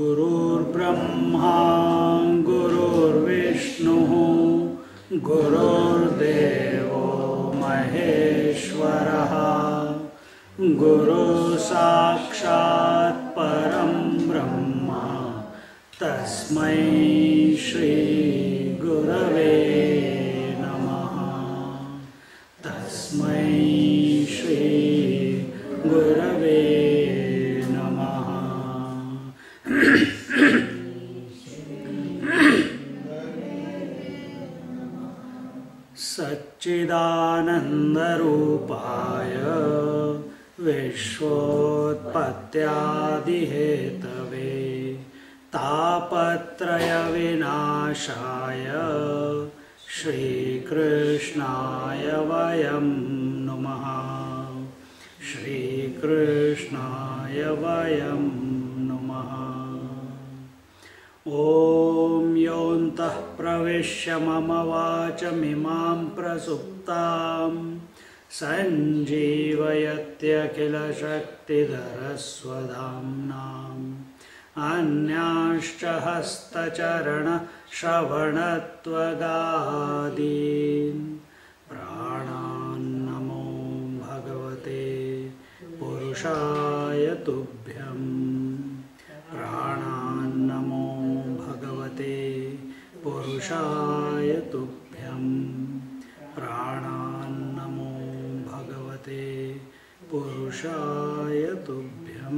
गुरुर्ब्रह्मा गुरुर्विष्णुः गुरुर्देवो महेश्वरः गुरुः साक्षात् परं ब्रह्म तस्मै श्री गुरवे नमः। तस्मै श्री गुरवे सच्चिदानन्दरूपाय विश्वोत्पत्त्यादिहेतवे तापत्रयविनाशाय श्रीकृष्णाय वयं नुमः। श्रीकृष्णाय वयं नुमः। ॐ योऽन्तः प्रविश्य मम वाचमिमां प्रसुप्तां सञ्जीवयत्यखिलशक्तिधरस्वधाम्नाम् अन्याश्च हस्तचरणश्रवणत्वगादीन् प्राणान्नमो भगवते पुरुषाय तुभ्यं। प्राणान्नमो भगवते पुरुषाय तुभ्यं। प्राणान्नमो भगवते पुरुषाय तुभ्यं।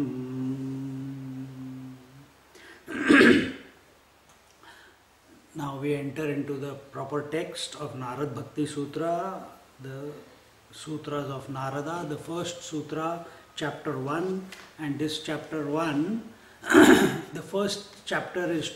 Now we enter into the proper text of Narad Bhakti Sutra, the sutras of Narada, the first sutra, chapter 1, and this chapter 1, the first chapter is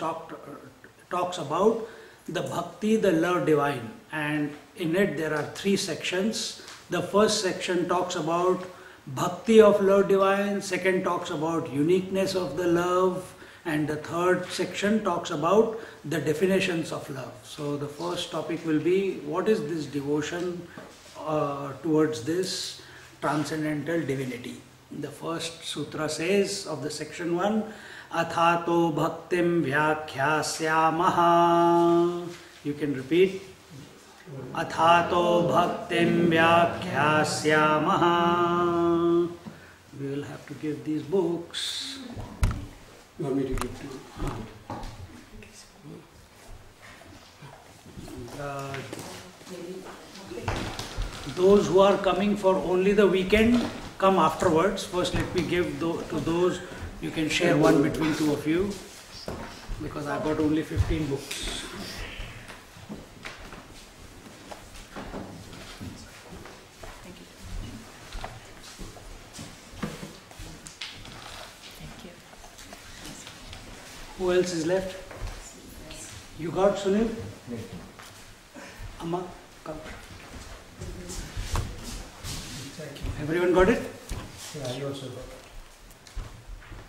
talks about the bhakti, the love divine, and in it there are 3 sections. The first section talks about bhakti of love divine, second talks about uniqueness of the love, and the third section talks about the definitions of love. So the first topic will be, what is this devotion towards this transcendental divinity? The first sutra says of the section 1, Athato bhaktim vyakhyāsyāmaha. You can repeat. Athato bhaktim vyakhyāsyāmaha. We will have to give these books. You want me to give to those who are coming for only the weekend, come afterwards. First let me give to those, you can share one between 2 of you, because I got only 15 books. Who else is left? You got, Sunil? Amma, come. Everyone got it? Yeah, you also got it.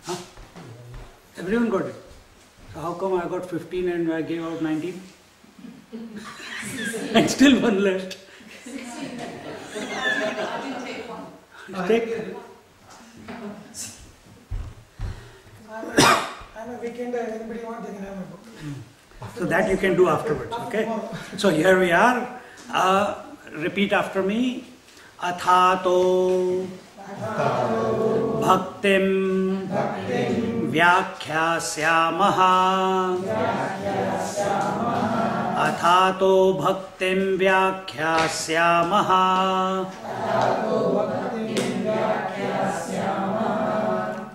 Huh? Everyone got it? So how come I got 15 and I gave out 19? And still one left. Take. I'm a weekender, anybody want, they can have a book. So that you can do afterwards, okay? So here we are. Repeat after me. Athato bhaktim vyakhyāsyāmaha. Athato bhaktim vyakhyāsyāmaha.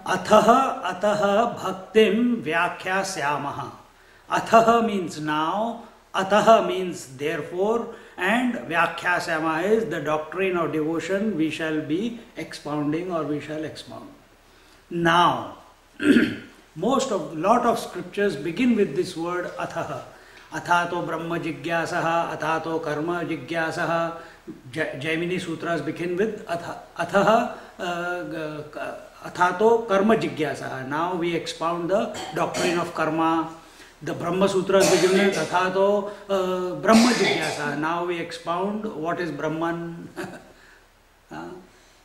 Ataha bhaktim vyakhyāsyāmaha. Ataha means now, Ataha means therefore, and Vyakhyasama is the doctrine of devotion we shall be expounding or we shall expound. Now, lot of scriptures begin with this word Athaha. Athato Brahma Jigyasaha, Athato Karma Jigyasaha. Jaimini Sutras begin with Athaha Athato Karma Jigyasaha. Now we expound the doctrine of karma. The Brahma Sutras begin with Athato Brahma Jigyasaha. Now we expound what is Brahman.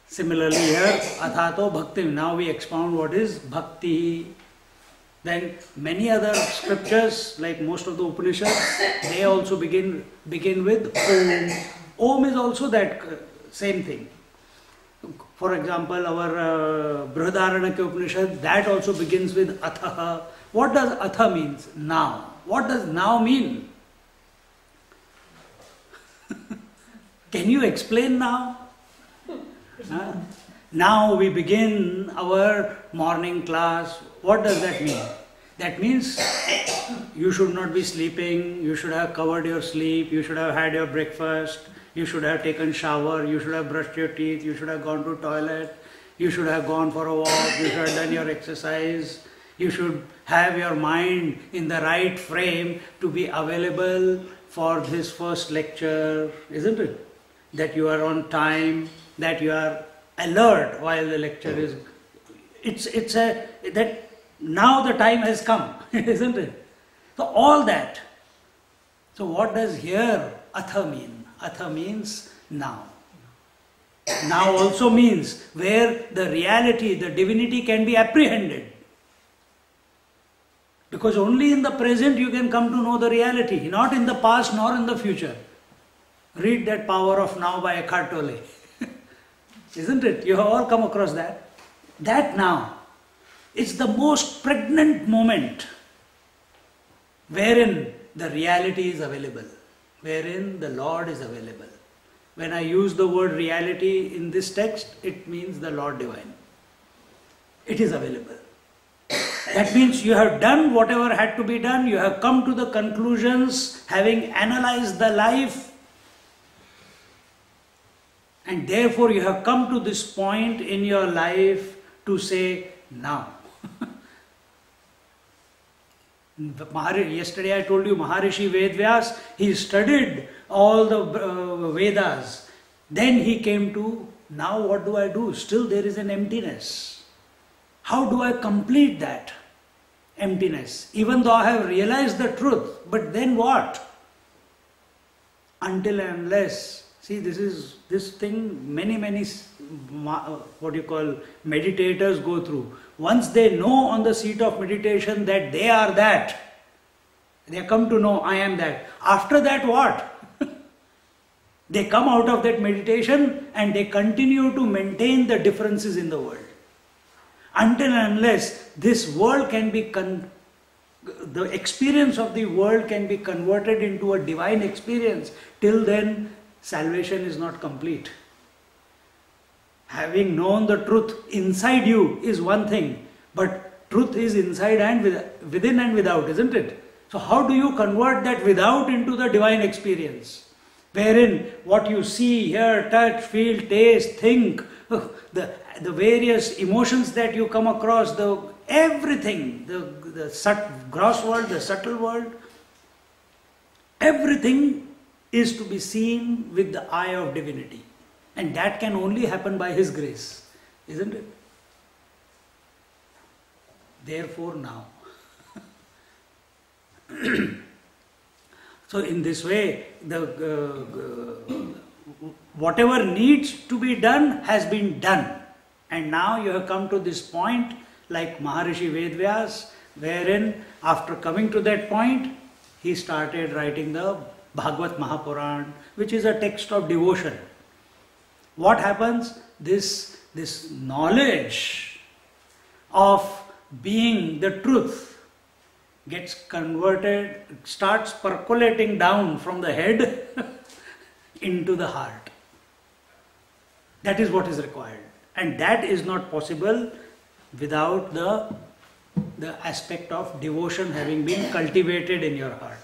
Similarly here, Athato Bhakti. Now we expound what is Bhakti. Then many other scriptures, like most of the Upanishads, they also begin with Om. Om is also that same thing. For example, our Brihadaranyaka Upanishad, that also begins with Athaha. What does Atha means? Now. What does now mean? Can you explain now? Now we begin our morning class. What does that mean? That means you should not be sleeping, you should have covered your sleep, you should have had your breakfast, you should have taken shower, you should have brushed your teeth, you should have gone to toilet, you should have gone for a walk, you should have done your exercise, you should have your mind in the right frame to be available for this first lecture, isn't it? That you are on time, that you are alert while the lecture is. That now the time has come, isn't it? So all that. So what does here Atha mean? Atha means now. Now also means where the reality, the divinity can be apprehended. Because only in the present you can come to know the reality, not in the past nor in the future. Read that Power of Now by Eckhart Tolle. Isn't it? You have all come across that. That now is the most pregnant moment wherein the reality is available, wherein the Lord is available. When I use the word reality in this text, it means the Lord Divine. It is available. That means you have done whatever had to be done, you have come to the conclusions, having analyzed the life, and therefore you have come to this point in your life to say, now. Yesterday I told you Maharishi Vedvyas, he studied all the Vedas. Then he came to, now what do I do? Still there is an emptiness. How do I complete that emptiness? Even though I have realized the truth, but then what? Until and unless, see, this thing many what you call meditators go through. Once they know on the seat of meditation that they are that, they come to know I am that. After that what? They come out of that meditation and they continue to maintain the differences in the world. Until and unless this world can be, the experience of the world can be converted into a divine experience, till then salvation is not complete. Having known the truth inside you is one thing, but truth is inside and within and without, isn't it? So how do you convert that without into the divine experience? Wherein what you see, hear, touch, feel, taste, think, the various emotions that you come across, everything, the gross world, the subtle world, everything is to be seen with the eye of divinity. And that can only happen by His grace, isn't it? Therefore now. So in this way, whatever needs to be done has been done. And now you have come to this point like Maharishi Vedvyas, wherein after coming to that point, he started writing the Bhagavad Mahapuran, which is a text of devotion. What happens? This knowledge of being the truth gets converted, starts percolating down from the head into the heart. That is what is required. And that is not possible without the aspect of devotion having been cultivated in your heart.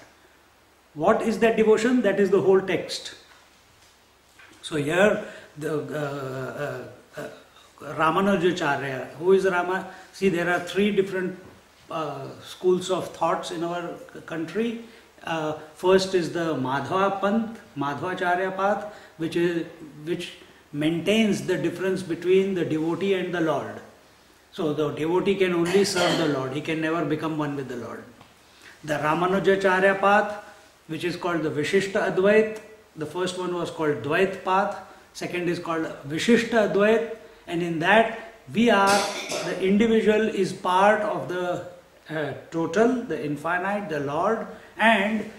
What is that devotion? That is the whole text. So here the Ramanujacharya, who is Rama? See, there are three different schools of thoughts in our country. First is the Madhva Panth, Madhvacharya path, which maintains the difference between the devotee and the Lord. So the devotee can only serve the Lord, he can never become one with the Lord. The Ramanujacharya path, which is called the Vishishta Advait, the first one was called Dvait path, second is called Vishishta Advait, and in that the individual is part of the total, the infinite, the Lord, and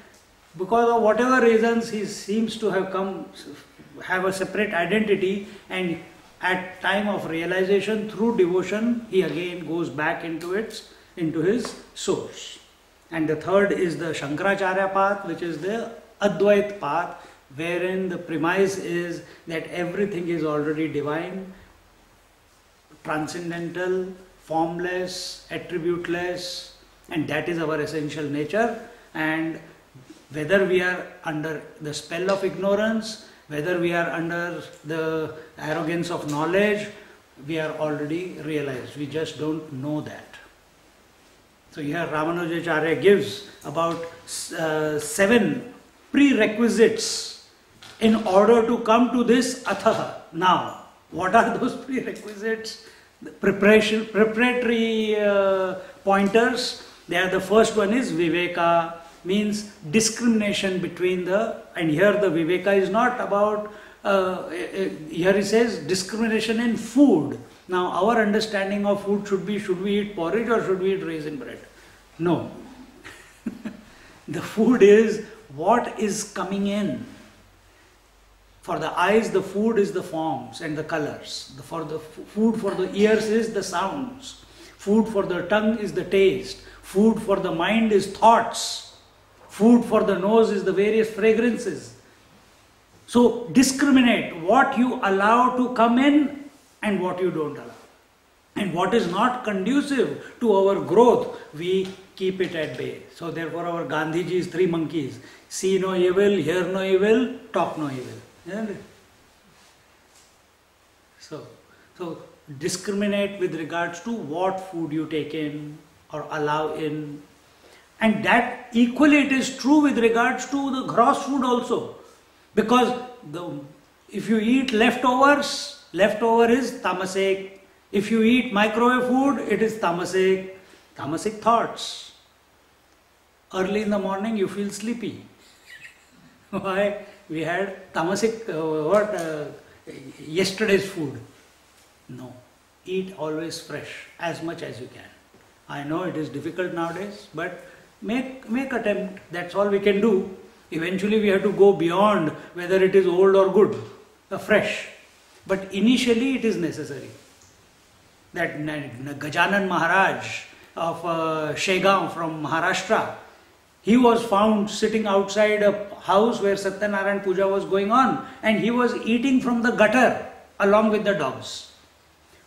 because of whatever reasons he seems to have a separate identity, and at time of realization through devotion he again goes back into his source. And the third is the Shankaracharya path, which is the Advait path, wherein the premise is that everything is already divine, transcendental, formless, attributeless, and that is our essential nature. And whether we are under the spell of ignorance, whether we are under the arrogance of knowledge, we are already realized. We just don't know that. So here Ramanujacharya gives about 7 prerequisites in order to come to this athaha. Now, what are those prerequisites? The preparatory pointers. There, the first one is viveka, means discrimination between and here the viveka is not about, here he says discrimination in food. Now our understanding of food should we eat porridge or should we eat raisin bread? No. The food is what is coming in. For the eyes, the food is the forms and the colors. For the food for the ears is the sounds. Food for the tongue is the taste. Food for the mind is thoughts. Food for the nose is the various fragrances. So discriminate what you allow to come in and what you don't allow. And what is not conducive to our growth, we keep it at bay. So therefore our Gandhiji's 3 monkeys: see no evil, hear no evil, talk no evil. Isn't it? So discriminate with regards to what food you take in or allow in. And that equally it is true with regards to the gross food also. Because if you eat leftovers, leftover is tamasic. If you eat microwave food, it is tamasic. Tamasic thoughts. Early in the morning you feel sleepy. Why? We had tamasic, yesterday's food. No. Eat always fresh, as much as you can. I know it is difficult nowadays, but make attempt. That's all we can do. Eventually we have to go beyond whether it is old or good, fresh. But initially it is necessary. That Gajanan Maharaj of Shegaon from Maharashtra, he was found sitting outside a house where Satyanarayan Puja was going on, and he was eating from the gutter along with the dogs.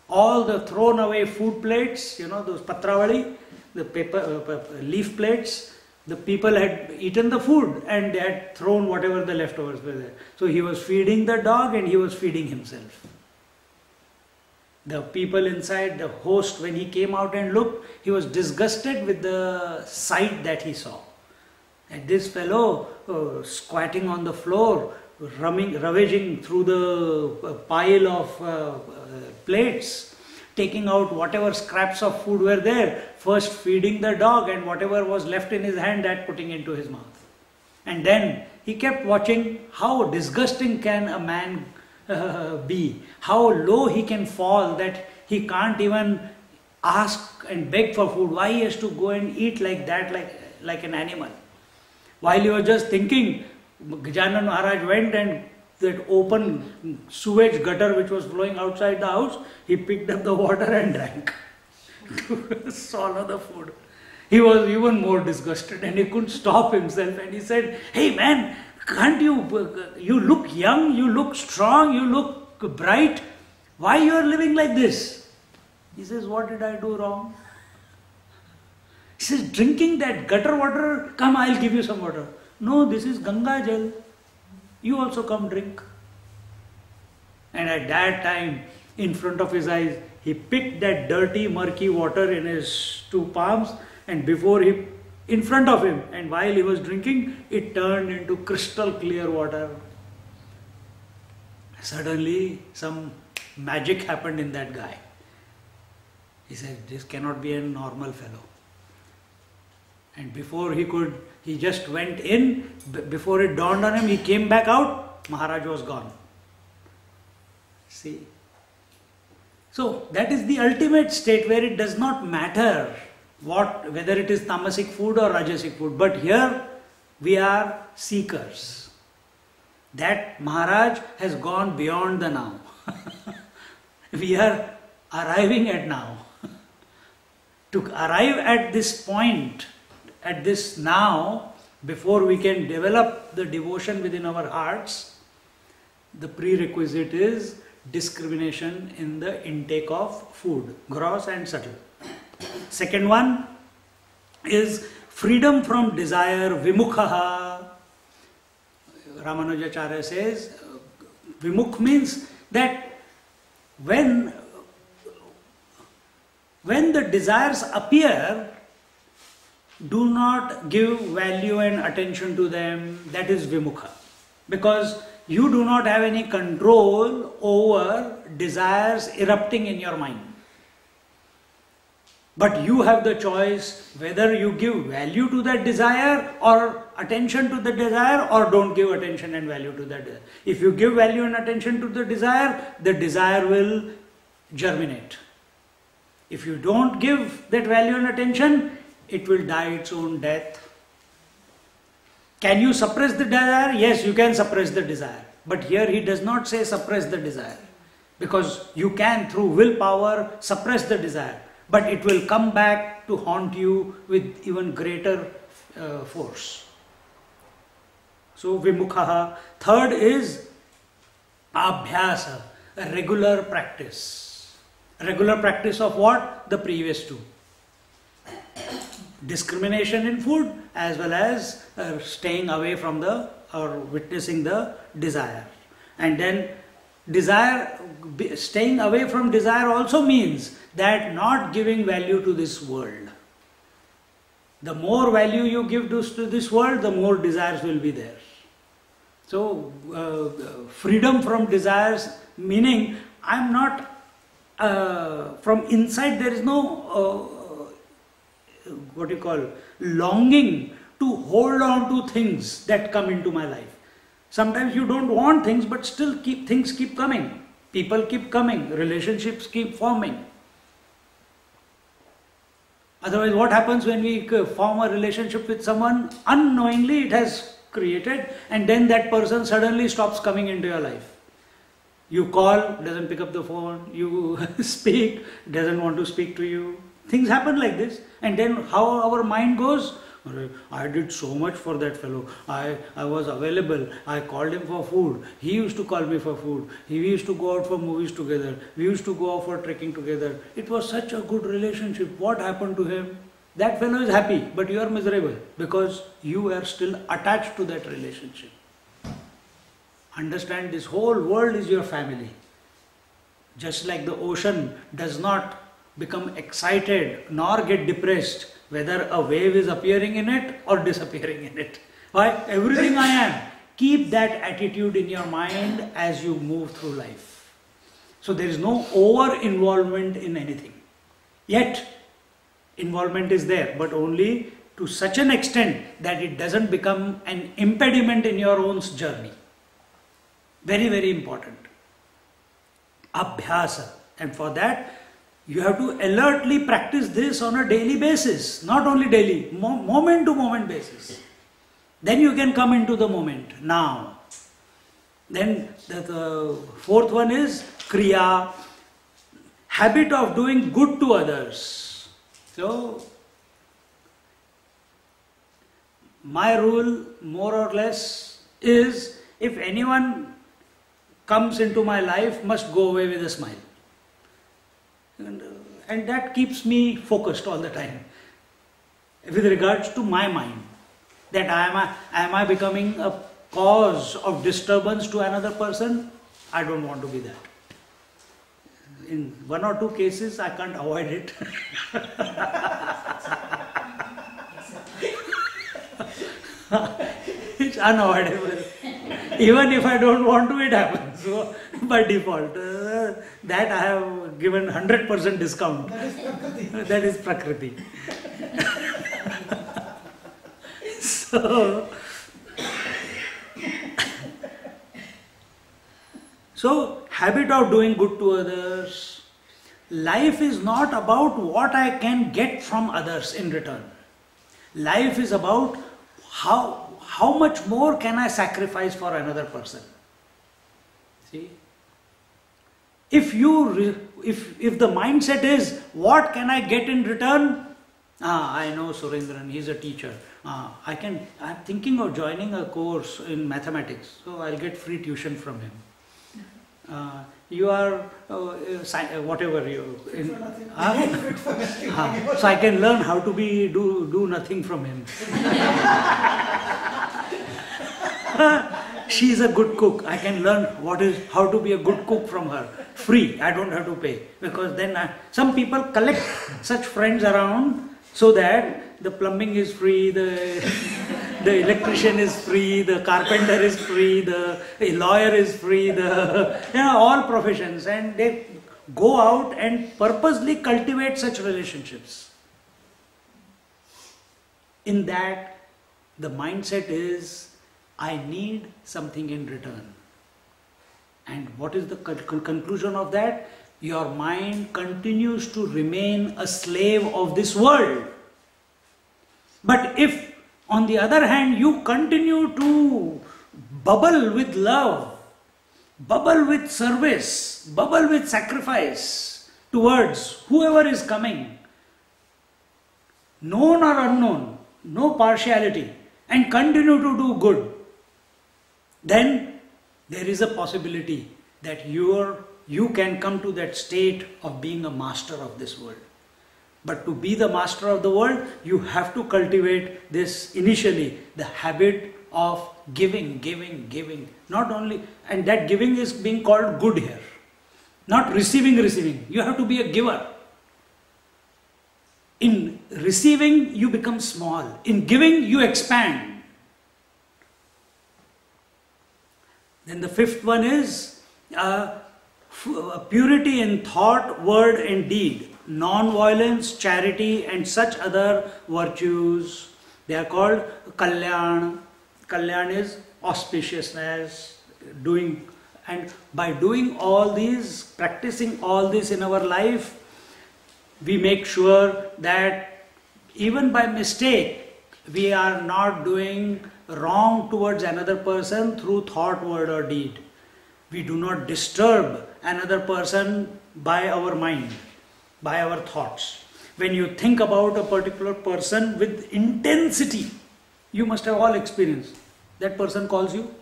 All the thrown away food plates, those patravali, the paper leaf plates, the people had eaten the food and they had thrown whatever the leftovers were there. So he was feeding the dog and he was feeding himself. The people inside, the host, when he came out and looked, he was disgusted with the sight that he saw. And this fellow squatting on the floor, rummaging through the pile of plates, taking out whatever scraps of food were there, first feeding the dog and whatever was left in his hand, that putting into his mouth. And then he kept watching how disgusting can a man be, how low he can fall that he can't even ask and beg for food. Why he has to go and eat like that, like an animal? While he was just thinking, Gajanan Maharaj went and that open sewage gutter which was flowing outside the house, he picked up the water and drank to swallow the food. He was even more disgusted and he couldn't stop himself, and he said, "Hey man, can't you look young, you look strong, you look bright, why you are living like this?" He says, "What did I do wrong?" He says, "Drinking that gutter water, come, I'll give you some water." no, this is Ganga Jal. You also come drink. And at that time, in front of his eyes, he picked that dirty, murky water in his two palms, and in front of him, and while he was drinking, it turned into crystal clear water. Suddenly, some magic happened in that guy. He said, this cannot be a normal fellow. And before he just went in, before it dawned on him, he came back out, Maharaj was gone. See? So, that is the ultimate state where it does not matter whether it is tamasic food or rajasic food. But here, we are seekers. That Maharaj has gone beyond the now. We are arriving at now. To arrive at this point, at this now, before we can develop the devotion within our hearts, the prerequisite is discrimination in the intake of food, gross and subtle. Second one is freedom from desire, vimukhaha. Ramanujacharya says, vimukh means that when the desires appear, do not give value and attention to them. That is vimukha. Because you do not have any control over desires erupting in your mind. But you have the choice whether you give value to that desire or attention to the desire, or don't give attention and value to that desire. If you give value and attention to the desire will germinate. If you don't give that value and attention, it will die its own death. Can you suppress the desire? Yes, you can suppress the desire. But here he does not say suppress the desire. Because you can, through willpower, suppress the desire. But it will come back to haunt you with even greater force. So vimukhaha. Third is abhyasa, a regular practice. Regular practice of what? The previous two. Discrimination in food as well as staying away from or witnessing the desire. And then staying away from desire also means that not giving value to this world. The more value you give to this world, the more desires will be there. So, freedom from desires, meaning I'm not, from inside there is no, longing to hold on to things that come into my life. Sometimes you don't want things, but still things keep coming. People keep coming. Relationships keep forming. Otherwise, what happens when we form a relationship with someone? Unknowingly it has created, and then that person suddenly stops coming into your life. You call, doesn't pick up the phone. You speak, doesn't want to speak to you. Things happen like this. And then how our mind goes? I did so much for that fellow. I was available. I called him for food. He used to call me for food. We used to go out for movies together. We used to go out for trekking together. It was such a good relationship. What happened to him? That fellow is happy, but you are miserable because you are still attached to that relationship. Understand, this whole world is your family. Just like the ocean does not become excited nor get depressed whether a wave is appearing in it or disappearing in it. Why? Everything I am. Keep that attitude in your mind as you move through life. So there is no over-involvement in anything. Yet, involvement is there, but only to such an extent that it doesn't become an impediment in your own journey. Very, very important. Abhyasa. And for that, you have to alertly practice this on a daily basis. Not only daily, moment to moment basis. Then you can come into the moment, now. Then the fourth one is kriya, habit of doing good to others. So, my rule more or less is, if anyone comes into my life, must go away with a smile. And that keeps me focused all the time with regards to my mind. That am I becoming a cause of disturbance to another person? I don't want to be that. In one or two cases, I can't avoid it. It's unavoidable. Even if I don't want to, it happens. So, by default, that I have given 100% discount. That is Prakriti. That is Prakriti. So, habit of doing good to others. Life is not about what I can get from others in return. Life is about how much more can I sacrifice for another person. See? If the mindset is what can I get in return? I know Surendran, he's a teacher. I'm thinking of joining a course in mathematics, so I'll get free tuition from him. You are whatever you. So I can learn how to do nothing from him. She is a good cook. I can learn how to be a good cook from her. Free. I don't have to pay, because then some people collect such friends around so that the plumbing is free, the electrician is free, the carpenter is free, the lawyer is free, all professions, and they go out and purposely cultivate such relationships. In that, the mindset is, I need something in return. And what is the conclusion of that? Your mind continues to remain a slave of this world. But if, on the other hand, you continue to bubble with love, bubble with service, bubble with sacrifice towards whoever is coming, known or unknown, no partiality, and continue to do good, then there is a possibility that you can come to that state of being a master of this world. But to be the master of the world, you have to cultivate this initially, the habit of giving. Not only, and that giving is being called good here. Not receiving. You have to be a giver. In receiving, you become small. In giving, you expand. Then the fifth one is purity in thought, word and deed. Non-violence, charity and such other virtues. They are called Kalyan. Kalyan is auspiciousness, doing. And by doing all these, practicing all this in our life, we make sure that even by mistake, we are not doing wrong towards another person through thought, word or deed. We do not disturb another person by our mind, by our thoughts. When you think about a particular person with intensity, you must have all experienced. That person calls you.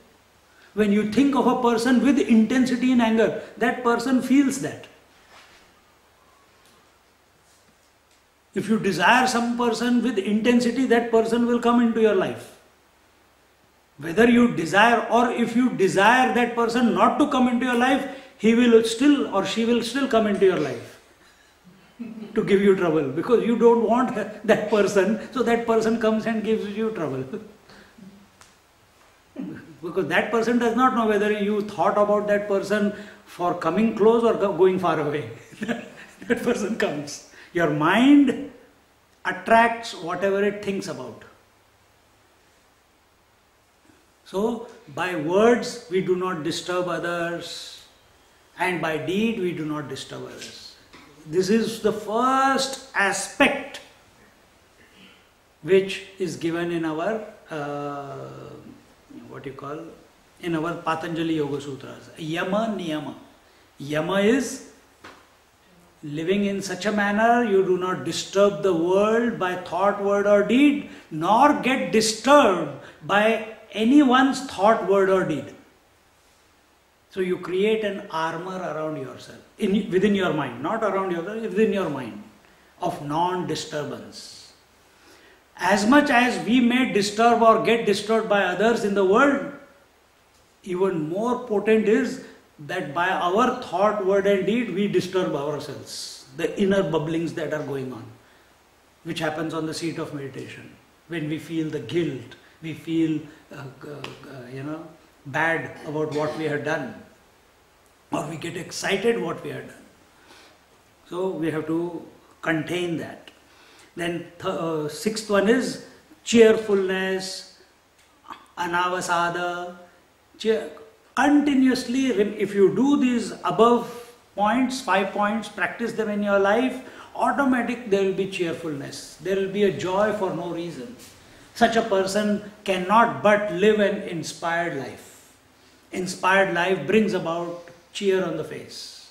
When you think of a person with intensity in anger, that person feels that. If you desire some person with intensity, that person will come into your life. Whether you desire, or if you desire that person not to come into your life, he will still or she will still come into your life to give you trouble, because you don't want that person, so that person comes and gives you trouble. Because that person does not know whether you thought about that person for coming close or going far away. That person comes. Your mind attracts whatever it thinks about. So, by words we do not disturb others, and by deed we do not disturb others. This is the first aspect which is given in our in our Patanjali Yoga Sutras. Yama Niyama. Yama is living in such a manner you do not disturb the world by thought, word or deed, nor get disturbed by anyone's thought, word or deed. So you create an armor around yourself, within your mind, not around yourself, within your mind, of non-disturbance. As much as we may disturb or get disturbed by others in the world, even more potent is that by our thought, word and deed, we disturb ourselves. The inner bubblings that are going on, which happens on the seat of meditation. When we feel the guilt, we feel, bad about what we have done, or we get excited what we have done. So we have to contain that. Then sixth one is cheerfulness, anavasada. Continuously, if you do these above points, 5 points, practice them in your life, automatic there will be cheerfulness. There will be a joy for no reason. Such a person cannot but live an inspired life. Inspired life brings about cheer on the face.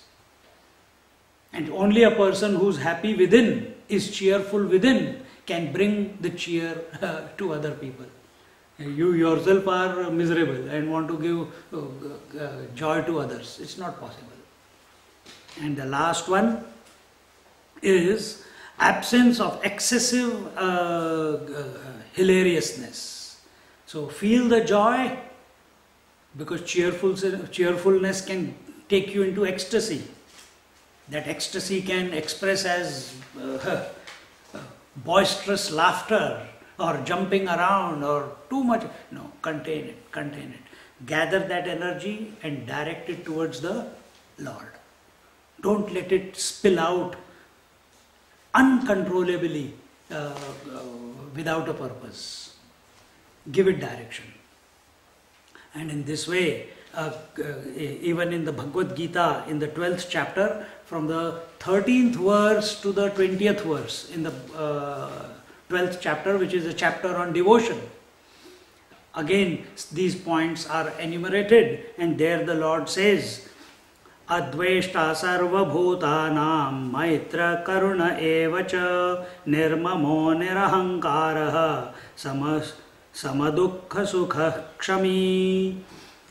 And only a person who's happy within, is cheerful within, can bring the cheer to other people. You yourself are miserable and want to give joy to others. It's not possible. And the last one is absence of excessive hilariousness. So feel the joy, because cheerfulness can take you into ecstasy. That ecstasy can express as boisterous laughter or jumping around or too much. No, contain it. Gather that energy and direct it towards the Lord. Don't let it spill out uncontrollably without a purpose. Give it direction. And in this way, even in the Bhagavad Gita, in the 12th chapter, from the 13th verse to the 20th verse, in the 12th chapter, which is a chapter on devotion, again these points are enumerated, and there the Lord says, Adveshta sarva bhutanam maitra karuna evacha nirmamo nirahankaraha samadukha sukha kshami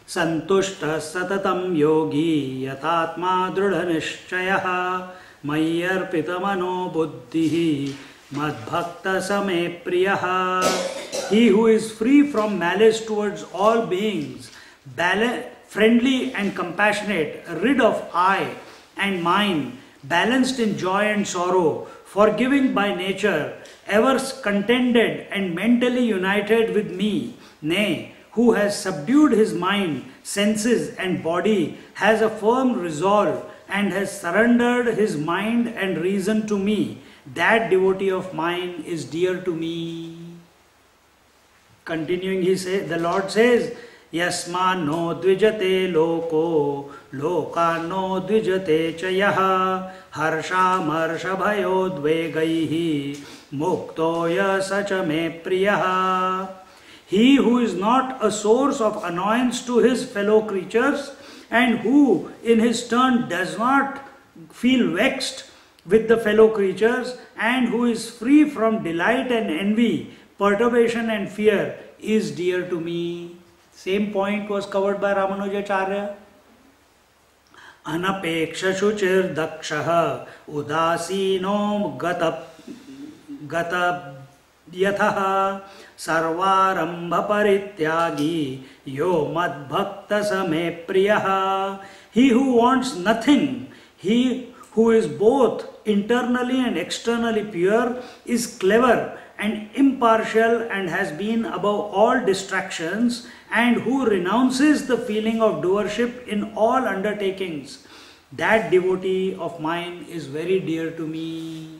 santushta satatam yogi yatatma drudha nishchayaha mayyarpita mano buddhihi madbhakta same priyaha. He who is free from malice towards all beings, friendly and compassionate, rid of I and mine, balanced in joy and sorrow, forgiving by nature, ever contented and mentally united with me, nay, who has subdued his mind, senses and body, has a firm resolve and has surrendered his mind and reason to me, that devotee of mine is dear to me. Continuing, the Lord says, Yasma no dvijate loko, loka no dvijate chayah, harsha marsha bhayo dvegaihi, muktoya sacha me priyaha. He who is not a source of annoyance to his fellow creatures, and who in his turn does not feel vexed with the fellow creatures, and who is free from delight and envy, perturbation and fear, is dear to me. Same point was covered by Ramanujacharya. Anapeksha shuchir dakshaha udasino gata yathaha sarvarambha parityagi yo madbhakta same priyaha. He who wants nothing, he who is both internally and externally pure, is clever and impartial and has been above all distractions, and who renounces the feeling of doership in all undertakings, that devotee of mine is very dear to me.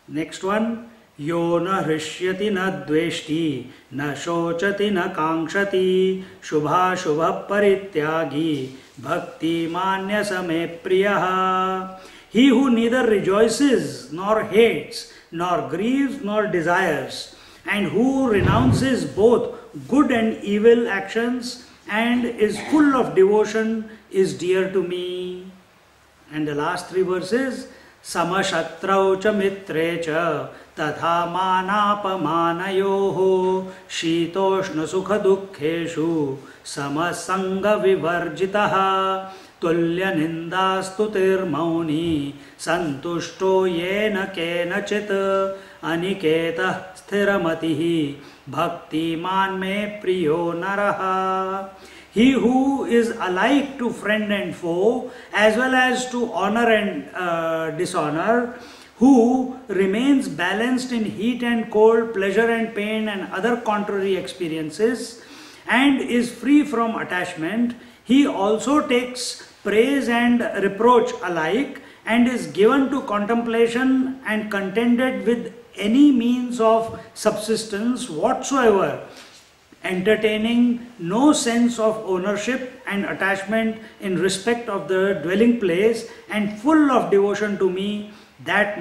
Next one, Yo na hrishyati na dveshti, na shochati na kankshati, shubha shubha parityagi, bhakti manya same priyaha. He who neither rejoices nor hates, nor grieves nor desires, and who renounces both good and evil actions and is full of devotion, is dear to me. And the last 3 verses, Samashatrau cha mitre cha tatha manapamanayoho shitoshna sukha dukkheshu samasanga vivarjitaha तुल्य निंदास्तुतिर्मौनी संतुष्टो येन केनचित् अनिकेतः स्थिरमतिः भक्तिमान में प्रियो नरः. He who is alike to friend and foe, as well as to honor and dishonor, who remains balanced in heat and cold, pleasure and pain and other contrary experiences, and is free from attachment, he also takes praise and reproach alike, and is given to contemplation and contented with any means of subsistence whatsoever, entertaining no sense of ownership and attachment in respect of the dwelling place, and full of devotion to me, that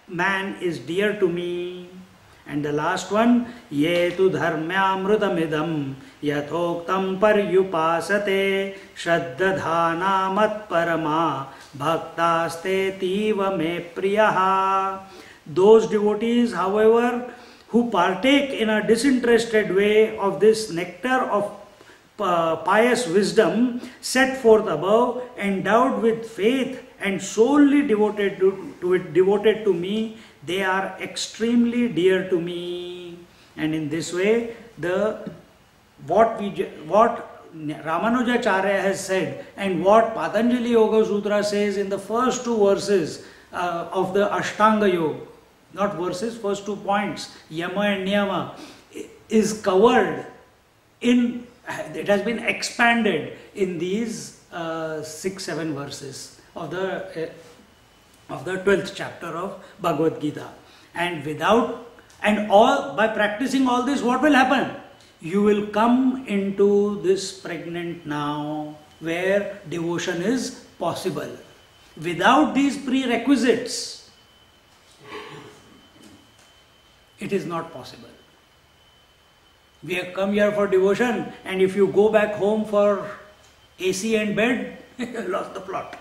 man is dear to me. And the last one, ye tu dharmyamrutamidam yathoktam paryupasate shraddhadhana mat parama bhaktaste tiva me priyaha. Those devotees, however, who partake in a disinterested way of this nectar of pious wisdom set forth above, endowed with faith and solely devoted to me, they are extremely dear to me. And in this way, what Ramanujacharya has said and what Patanjali Yoga Sutra says in the first two verses of the Ashtanga Yoga, not verses, first 2 points, Yama and Niyama, is covered in, it has been expanded in these 6-7 verses of the 12th chapter of Bhagavad Gita. And by practicing all this, what will happen? You will come into this pregnant now where devotion is possible. Without these prerequisites, it is not possible. We have come here for devotion, and if you go back home for AC and bed, you lost the plot.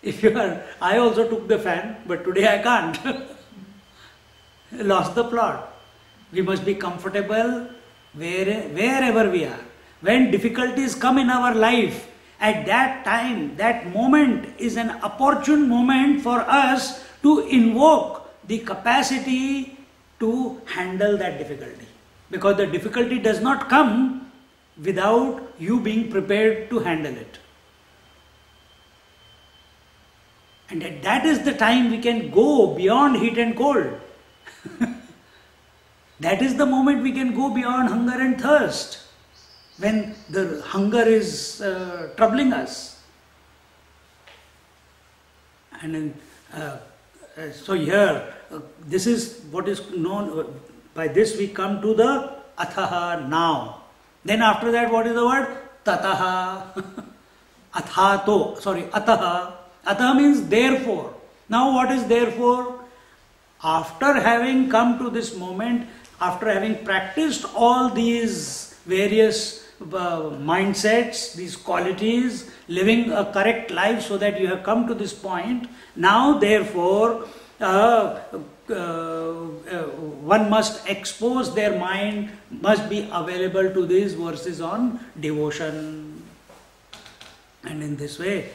I also took the fan, but today I can't. Lost the plot. We must be comfortable wherever we are. When difficulties come in our life, at that time, that moment is an opportune moment for us to invoke the capacity to handle that difficulty. Because the difficulty does not come without you being prepared to handle it. And that is the time we can go beyond heat and cold. That is the moment we can go beyond hunger and thirst. When the hunger is troubling us. And so here, this is what is known, by this we come to the athaha, now. Then after that, what is the word? Tataha, athato, ataha. Ataha means therefore. Now what is therefore? After having come to this moment, after having practiced all these various mindsets, these qualities, living a correct life so that you have come to this point, now therefore one must expose their mind, must be available to these verses on devotion. And in this way,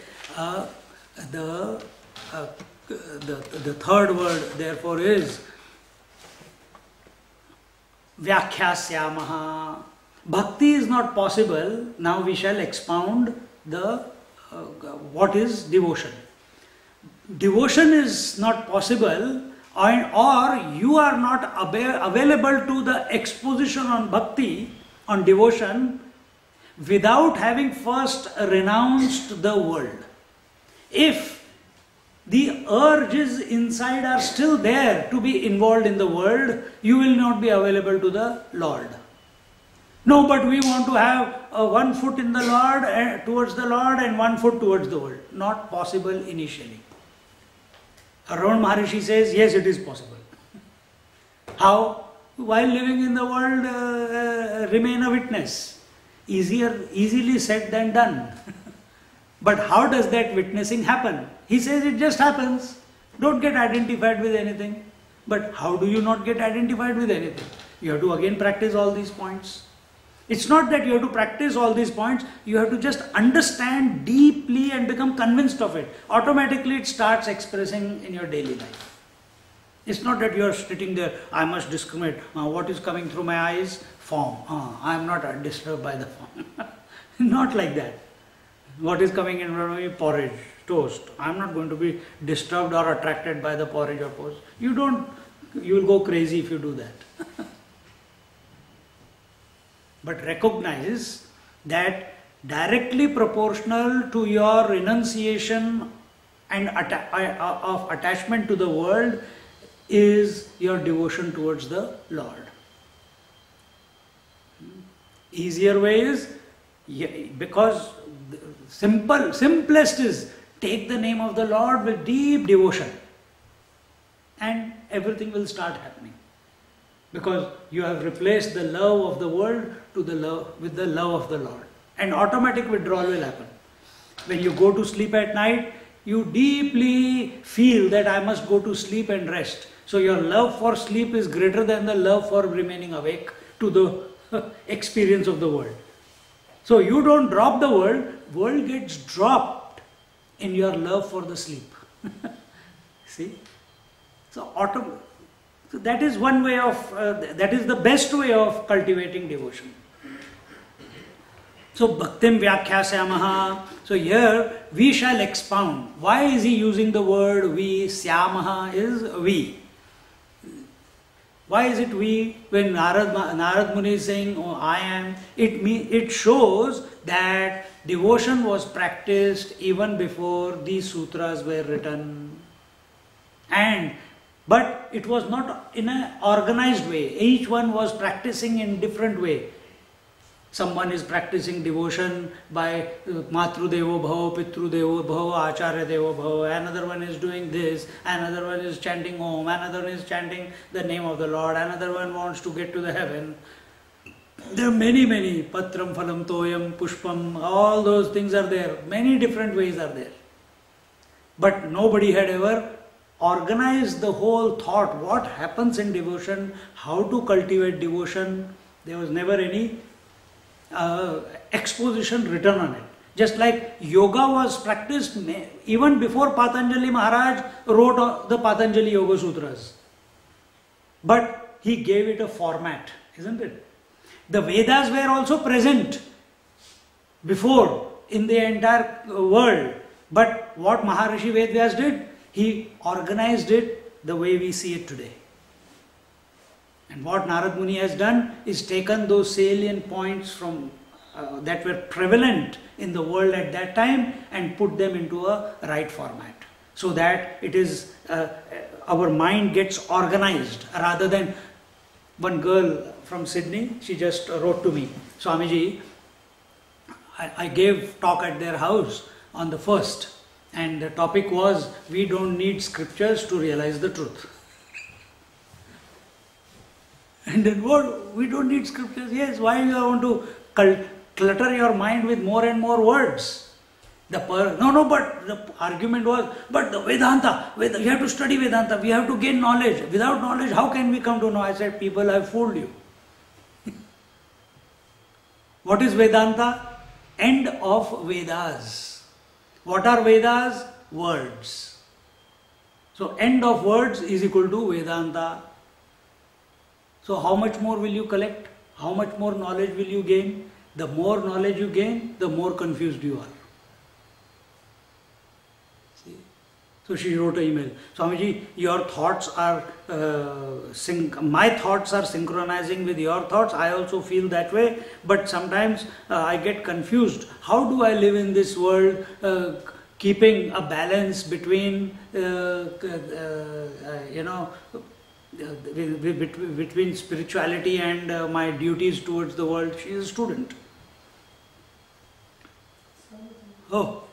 the third word therefore is Vyakhyāsyāmaha. Bhakti is not possible. Now we shall expound what is devotion. Devotion is not possible, or you are not available to the exposition on bhakti, on devotion, without having first renounced the world. If the urges inside are still there to be involved in the world, you will not be available to the Lord. No, but we want to have 1 foot in the Lord, towards the Lord, and 1 foot towards the world. Not possible initially. Raman Maharishi says, yes, it is possible. How? While living in the world, remain a witness. Easily said than done. But how does that witnessing happen? He says it just happens. Don't get identified with anything. But how do you not get identified with anything? You have to again practice all these points. It's not that you have to practice all these points, you have to just understand deeply and become convinced of it. Automatically it starts expressing in your daily life. It's not that you are sitting there, I must discriminate. What is coming through my eyes? Form. I am not disturbed by the form. Not like that. What is coming in front of me? Porridge, toast. I am not going to be disturbed or attracted by the porridge or toast. You will go crazy if you do that. But recognize that directly proportional to your renunciation and of attachment to the world is your devotion towards the Lord. Easier way is, because simplest is, take the name of the Lord with deep devotion and everything will start happening. Because you have replaced the love of the world with the love of the Lord. And automatic withdrawal will happen. When you go to sleep at night, you deeply feel that I must go to sleep and rest. So your love for sleep is greater than the love for remaining awake to the experience of the world. So you don't drop the world gets dropped in your love for the sleep. See? So that is one way of, that is the best way of cultivating devotion. So Bhaktim Vyakhyasamaha. So here we shall expound. Why is he using the word we? Syamaha is we. Why is it we? When Narad Muni is saying, oh, I am, it shows that devotion was practiced even before these sutras were written. But it was not in an organized way. Each one was practicing in different way. Someone is practicing devotion by Matru Devo Bhava, Pitru Devo Bhava, Acharya Devo Bhava. Another one is doing this. Another one is chanting Om. Another one is chanting the name of the Lord. Another one wants to get to the heaven. There are many. Patram, Phalam, Toyam, Pushpam. All those things are there. Many different ways are there. But nobody had ever organized the whole thought. What happens in devotion? How to cultivate devotion? There was never any exposition written on it. Just like yoga was practiced even before Patanjali Maharaj wrote the Patanjali Yoga Sutras. But he gave it a format, isn't it? The Vedas were also present before in the entire world. But what Maharishi Vedvyas did, he organized it the way we see it today. And what Narad Muni has done is taken those salient points from that were prevalent in the world at that time and put them into a right format, so that it is our mind gets organized, rather than one girl from Sydney, she just wrote to me, Swamiji, I gave talk at their house on the 1st, and the topic was, we don't need scriptures to realize the truth. And then what? We don't need scriptures. Yes, why you want to clutter your mind with more and more words? But the argument was, but the Vedanta, you have to study Vedanta, we have to gain knowledge. Without knowledge, how can we come to know? I said, people have fooled you. What is Vedanta? End of Vedas. What are Vedas? Words. So end of words is equal to Vedanta. So how much more will you collect? How much more knowledge will you gain? The more knowledge you gain, the more confused you are. See? So she wrote an email. Swamiji, your thoughts are, my thoughts are synchronizing with your thoughts. I also feel that way. But sometimes I get confused. How do I live in this world, keeping a balance between, between spirituality and my duties towards the world? She is a student. Oh.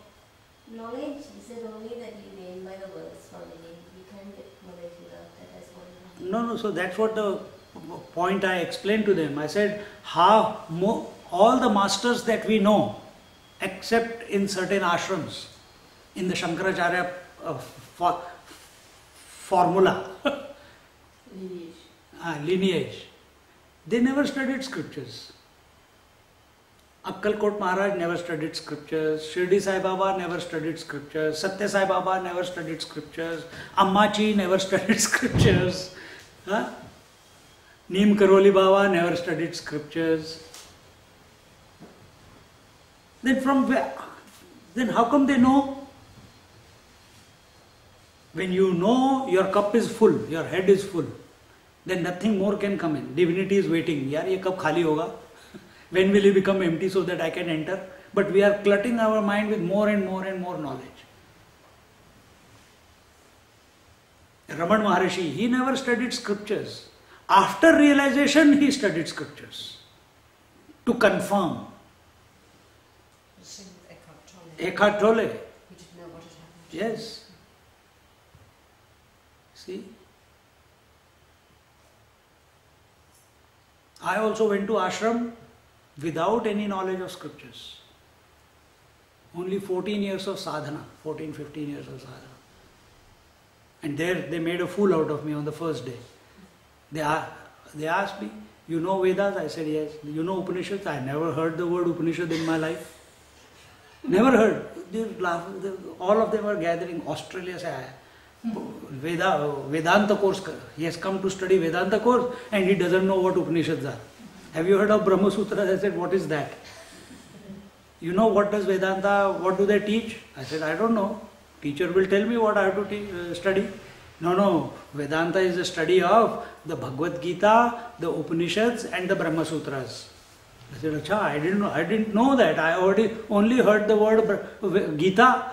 Knowledge, is it only that you gain by the words, Swamiji? We can't get knowledge without that as well. No, so that's what the point I explained to them. I said, all the masters that we know, except in certain ashrams, in the Shankaracharya formula, lineage, they never studied scriptures. Akkalkot Maharaj never studied scriptures, Shirdi Sai Baba never studied scriptures, Satya Sai Baba never studied scriptures, Ammachi never studied scriptures, huh? Neem Karoli Baba never studied scriptures. Then from where? Then how come they know? When you know your cup is full, your head is full, then nothing more can come in. Divinity is waiting. Yaar, ye kab khali hoga? When will it become empty so that I can enter? But we are cluttering our mind with more and more and more knowledge. Raman Maharishi, he never studied scriptures. After realization, he studied scriptures to confirm. Same with Eckhart Tolle. Eckhart Tolle. He didn't know what had happened. Yes. See? I also went to ashram without any knowledge of scriptures. Only 14 years of sadhana, 14, 15 years of sadhana. And there they made a fool out of me on the first day. They asked me, you know Vedas? I said yes. You know Upanishads? I never heard the word Upanishad in my life. Never heard. All of them were gathering. Australia se aaya. Vedanta course. He has come to study Vedanta course and he doesn't know what Upanishads are. Have you heard of Brahma Sutras? I said, what is that? You know what does Vedanta, what do they teach? I said, I don't know. Teacher will tell me what I have to study. No, Vedanta is the study of the Bhagavad Gita, the Upanishads and the Brahma Sutras. I said, Acha, I didn't know that. I only heard the word Gita.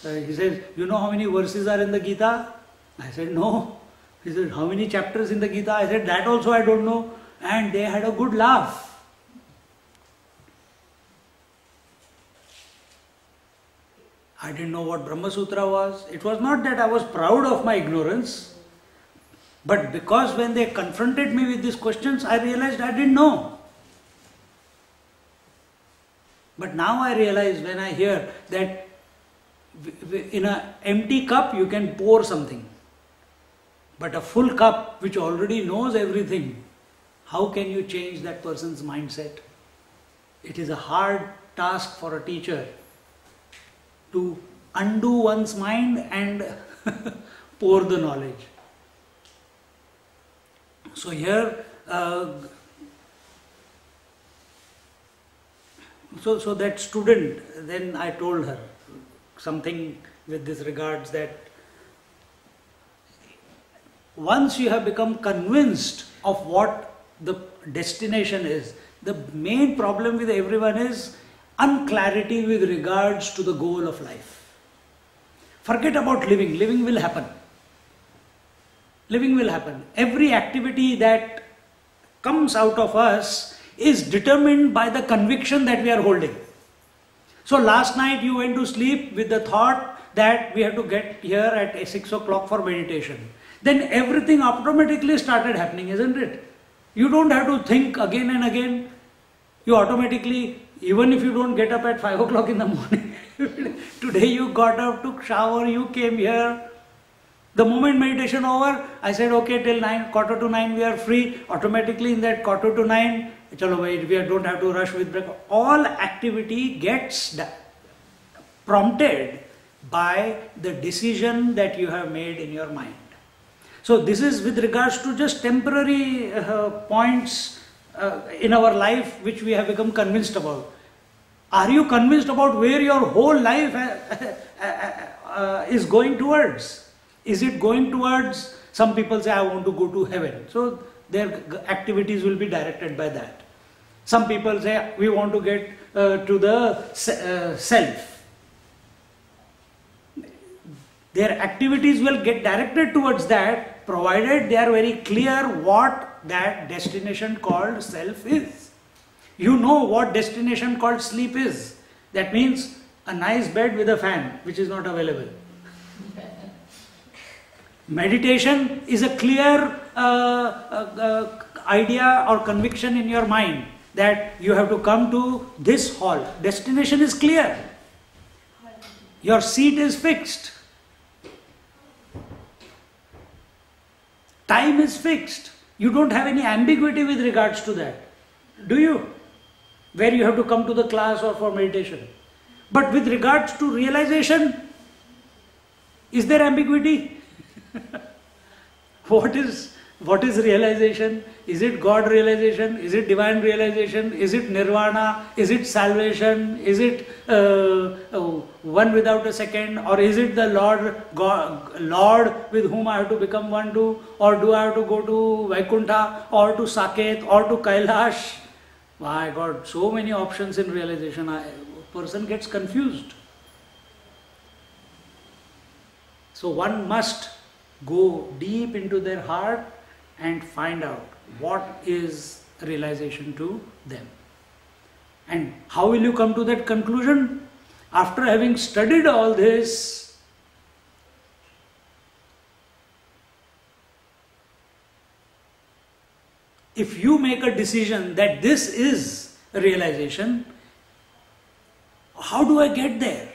He says, you know how many verses are in the Gita? I said, no. He said, how many chapters in the Gita? I said, that also I don't know. And they had a good laugh. I didn't know what Brahma Sutra was. It was not that I was proud of my ignorance, but because when they confronted me with these questions, I realized I didn't know. But now I realize when I hear that in an empty cup you can pour something, but a full cup which already knows everything, how can you change that person's mindset? It is a hard task for a teacher to undo one's mind and pour the knowledge. So here, so that student, then I told her something with this regards, that once you have become convinced of what the destination is, the main problem with everyone is unclarity with regards to the goal of life. Forget about living. Living will happen. Living will happen. Every activity that comes out of us is determined by the conviction that we are holding. So last night you went to sleep with the thought that we have to get here at 6 o'clock for meditation. Then everything automatically started happening, isn't it? You don't have to think again and again. You automatically, even if you don't get up at 5 o'clock in the morning, today you got up, took shower, you came here. The moment meditation over, I said, okay, till 9, quarter to 9 we are free. Automatically in that quarter to 9, chalo bhai, we don't have to rush with breakfast. All activity gets prompted by the decision that you have made in your mind. So this is with regards to just temporary points in our life which we have become convinced about. Are you convinced about where your whole life is going towards? Is it going towards, some people say I want to go to heaven, so their activities will be directed by that. Some people say we want to get to the self. Their activities will get directed towards that, provided they are very clear what that destination called self is. You know what destination called sleep is. That means a nice bed with a fan, which is not available. Meditation is a clear idea or conviction in your mind that you have to come to this hall. Destination is clear. Your seat is fixed. Time is fixed. You don't have any ambiguity with regards to that. Do you? where you have to come to the class or for meditation. But with regards to realization, is there ambiguity? What is realization? Is it God realization? Is it divine realization? Is it nirvana? Is it salvation? Is it one without a second? Or is it the Lord with whom I have to become one to? Or do I have to go to Vaikuntha or to Saket or to Kailash? My God, so many options in realization. A person gets confused. So one must go deep into their heart and find out what is realization to them. And how will you come to that conclusion? After having studied all this, if you make a decision that this is realization, how do I get there?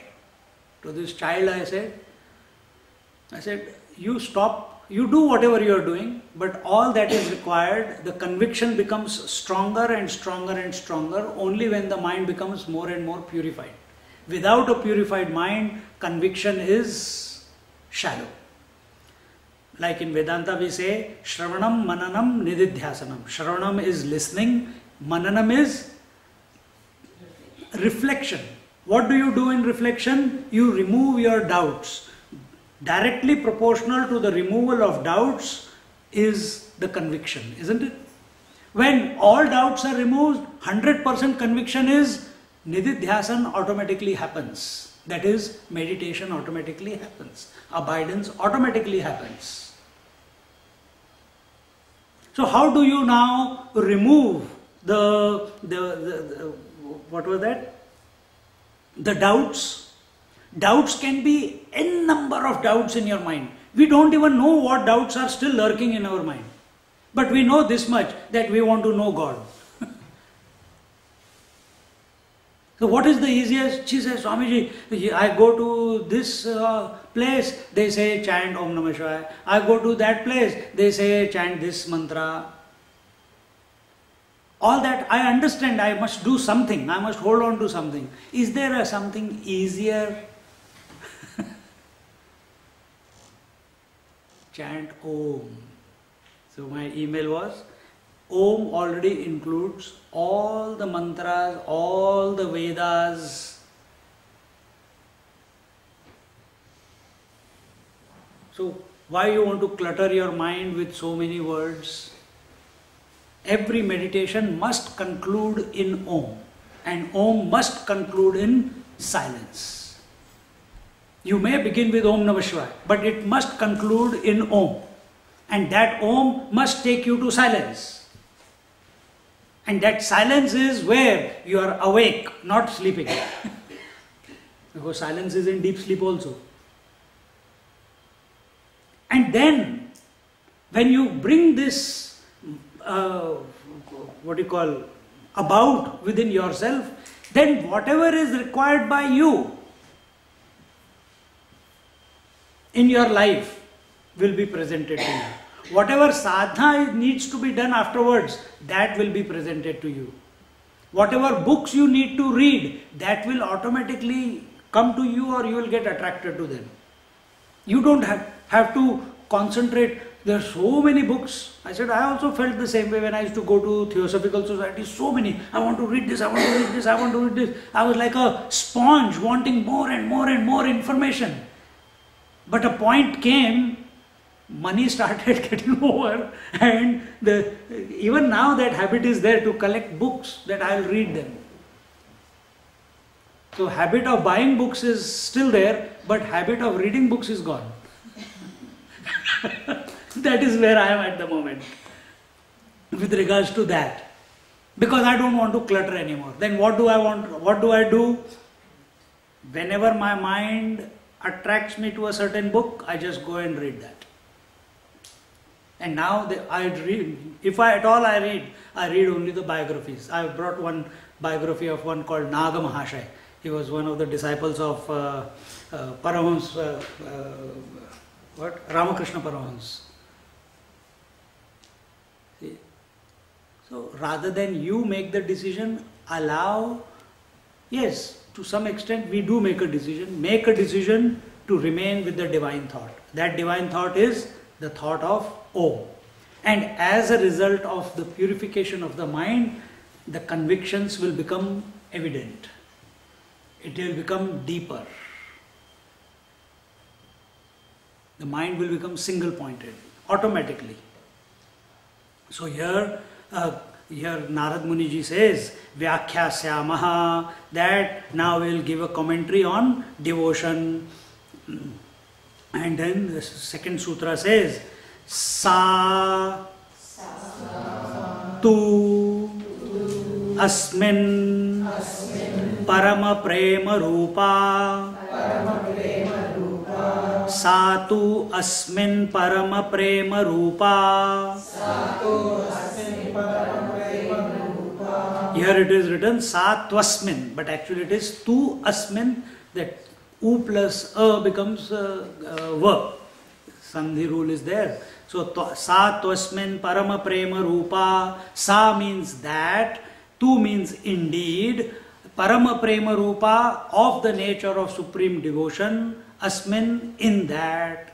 To this child I said, you stop, you do whatever you are doing, but all that is required, the conviction becomes stronger and stronger and stronger only when the mind becomes more and more purified. Without a purified mind, conviction is shallow. Like in Vedanta we say, Shravanam, Mananam, Nididhyasanam. Shravanam is listening, Mananam is reflection. What do you do in reflection? You remove your doubts. Directly proportional to the removal of doubts is the conviction, isn't it? When all doubts are removed, 100% conviction is Nididhyasan automatically happens. That is, meditation automatically happens. Abidance automatically happens. So how do you now remove the what was that? The doubts. Doubts can be n number of doubts in your mind. We don't even know what doubts are still lurking in our mind. But we know this much, that we want to know God. So what is the easiest? She says, Swamiji, I go to this place, they say chant Om Namah Shivaya. I go to that place, they say chant this mantra. All that I understand, I must do something, I must hold on to something. Is there something easier? Chant Om. So my email was, Om already includes all the mantras, all the Vedas. So why you want to clutter your mind with so many words? Every meditation must conclude in Om, and Om must conclude in silence. You may begin with Om Namah Shivaya, but it must conclude in Om. And that Om must take you to silence. And that silence is where you are awake, not sleeping. Because silence is in deep sleep also. And then, when you bring this, about within yourself, then whatever is required by you in your life will be presented to you. Whatever sadhana needs to be done afterwards, that will be presented to you. Whatever books you need to read, that will automatically come to you, or you will get attracted to them. You don't have to concentrate. There are so many books. I said, I also felt the same way when I used to go to Theosophical Society. So many. I want to read this, I want to read this, I want to read this. I was like a sponge wanting more and more and more information. But a point came, money started getting over, and even now that habit is there to collect books, that I will read them. So habit of buying books is still there, but habit of reading books is gone. That is where I am at the moment with regards to that. Because I don't want to clutter anymore. Then what do I want? What do I do? Whenever my mind attracts me to a certain book, I just go and read that. And now I read, if I at all I read only the biographies. I brought one biography of one called Naga Mahashay. He was one of the disciples of Parahans, Ramakrishna Parahans. See? So rather than you make the decision, allow, yes, to some extent we do make a decision to remain with the divine thought. That divine thought is the thought of Om. And as a result of the purification of the mind, the convictions will become evident. It will become deeper. The mind will become single-pointed automatically. So here Narad Muniji says, Vyakhyasamaha, that now we will give a commentary on devotion. And then the second sutra says, Sa Tu Asmin Parama Prema Rupa Sa Tu Asmin Parama Prema Rupa. Here it is written Sa Tvasmin, but actually it is Tu Asmin, that U plus A becomes verb. Sandhi rule is there. So Sa Tvasmin Parama Prema Rupa. Sa means that, Tu means indeed, Parama Prema Rupa, of the nature of supreme devotion, Asmin, in that.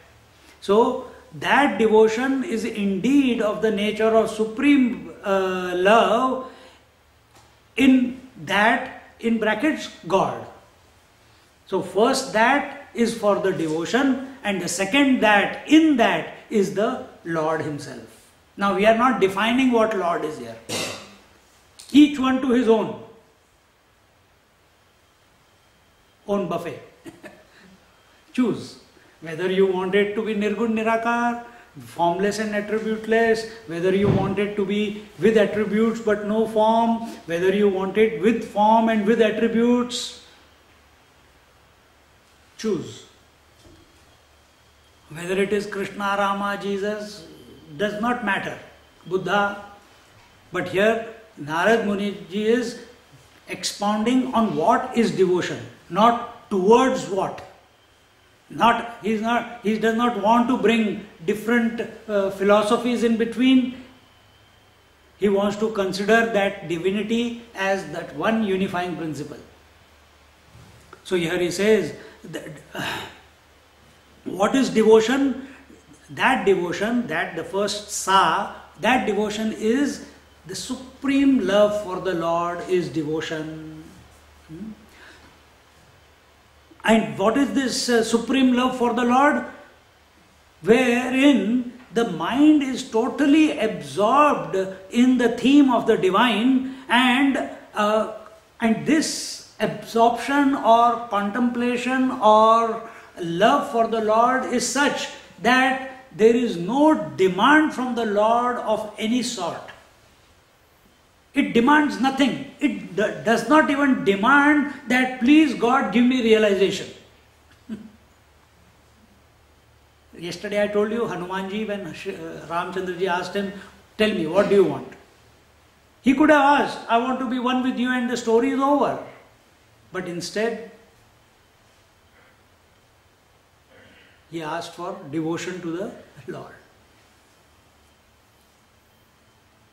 So that devotion is indeed of the nature of supreme love, in that, in brackets, God. So first that is for the devotion, and the second that, in that, is the Lord Himself. Now we are not defining what Lord is here. Each one to his own buffet. Choose whether you want it to be Nirgun Nirakar, formless and attributeless, whether you want it to be with attributes but no form, whether you want it with form and with attributes. Choose. Whether it is Krishna, Rama, Jesus, does not matter. Buddha. But here Narad Muniji is expounding on what is devotion, not towards what. He does not want to bring different philosophies in between. He wants to consider that divinity as that one unifying principle. So here he says, that, what is devotion? That devotion, that the first Sa, that devotion is the supreme love for the Lord is devotion. And what is this supreme love for the Lord? Wherein the mind is totally absorbed in the theme of the divine, and this absorption or contemplation or love for the Lord is such that there is no demand from the Lord of any sort. It demands nothing. It does not even demand that, please God, give me realization. Yesterday I told you, Hanumanji, when Ramchandraji asked him, tell me, what do you want? He could have asked, I want to be one with you and the story is over. But instead, he asked for devotion to the Lord.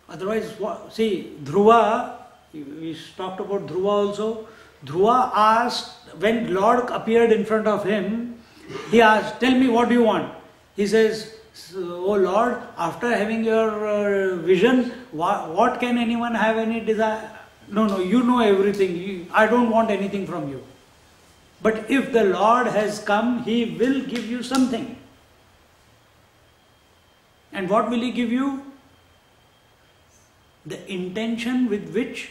Otherwise, see, Dhruva, we talked about Dhruva also. Dhruva asked, when Lord appeared in front of him, he asked, tell me, what do you want? He says, oh Lord, after having your vision, what can anyone have any desire? No, you know everything. I don't want anything from you. But if the Lord has come, He will give you something. And what will He give you? The intention with which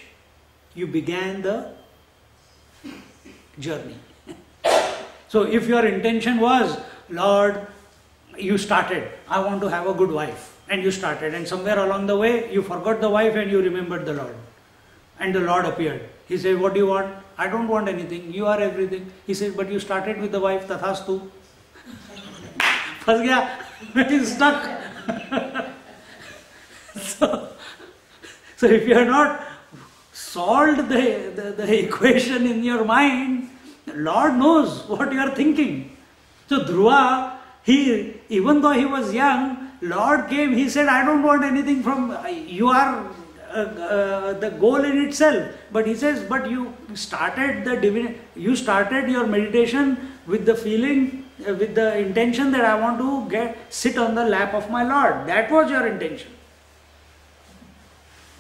you began the journey. So if your intention was, Lord, you started, I want to have a good wife, and you started, and somewhere along the way you forgot the wife and you remembered the Lord, and the Lord appeared. He said, what do you want? I don't want anything, you are everything. He said, but you started with the wife, tathastu. Phas gaya, he's stuck. So if you have not solved the equation in your mind, Lord knows what you are thinking. So Dhruva, even though he was young, Lord came, he said, I don't want anything from, you are the goal in itself. But he says, but you started your meditation with the feeling, with the intention that I want to sit on the lap of my Lord. That was your intention.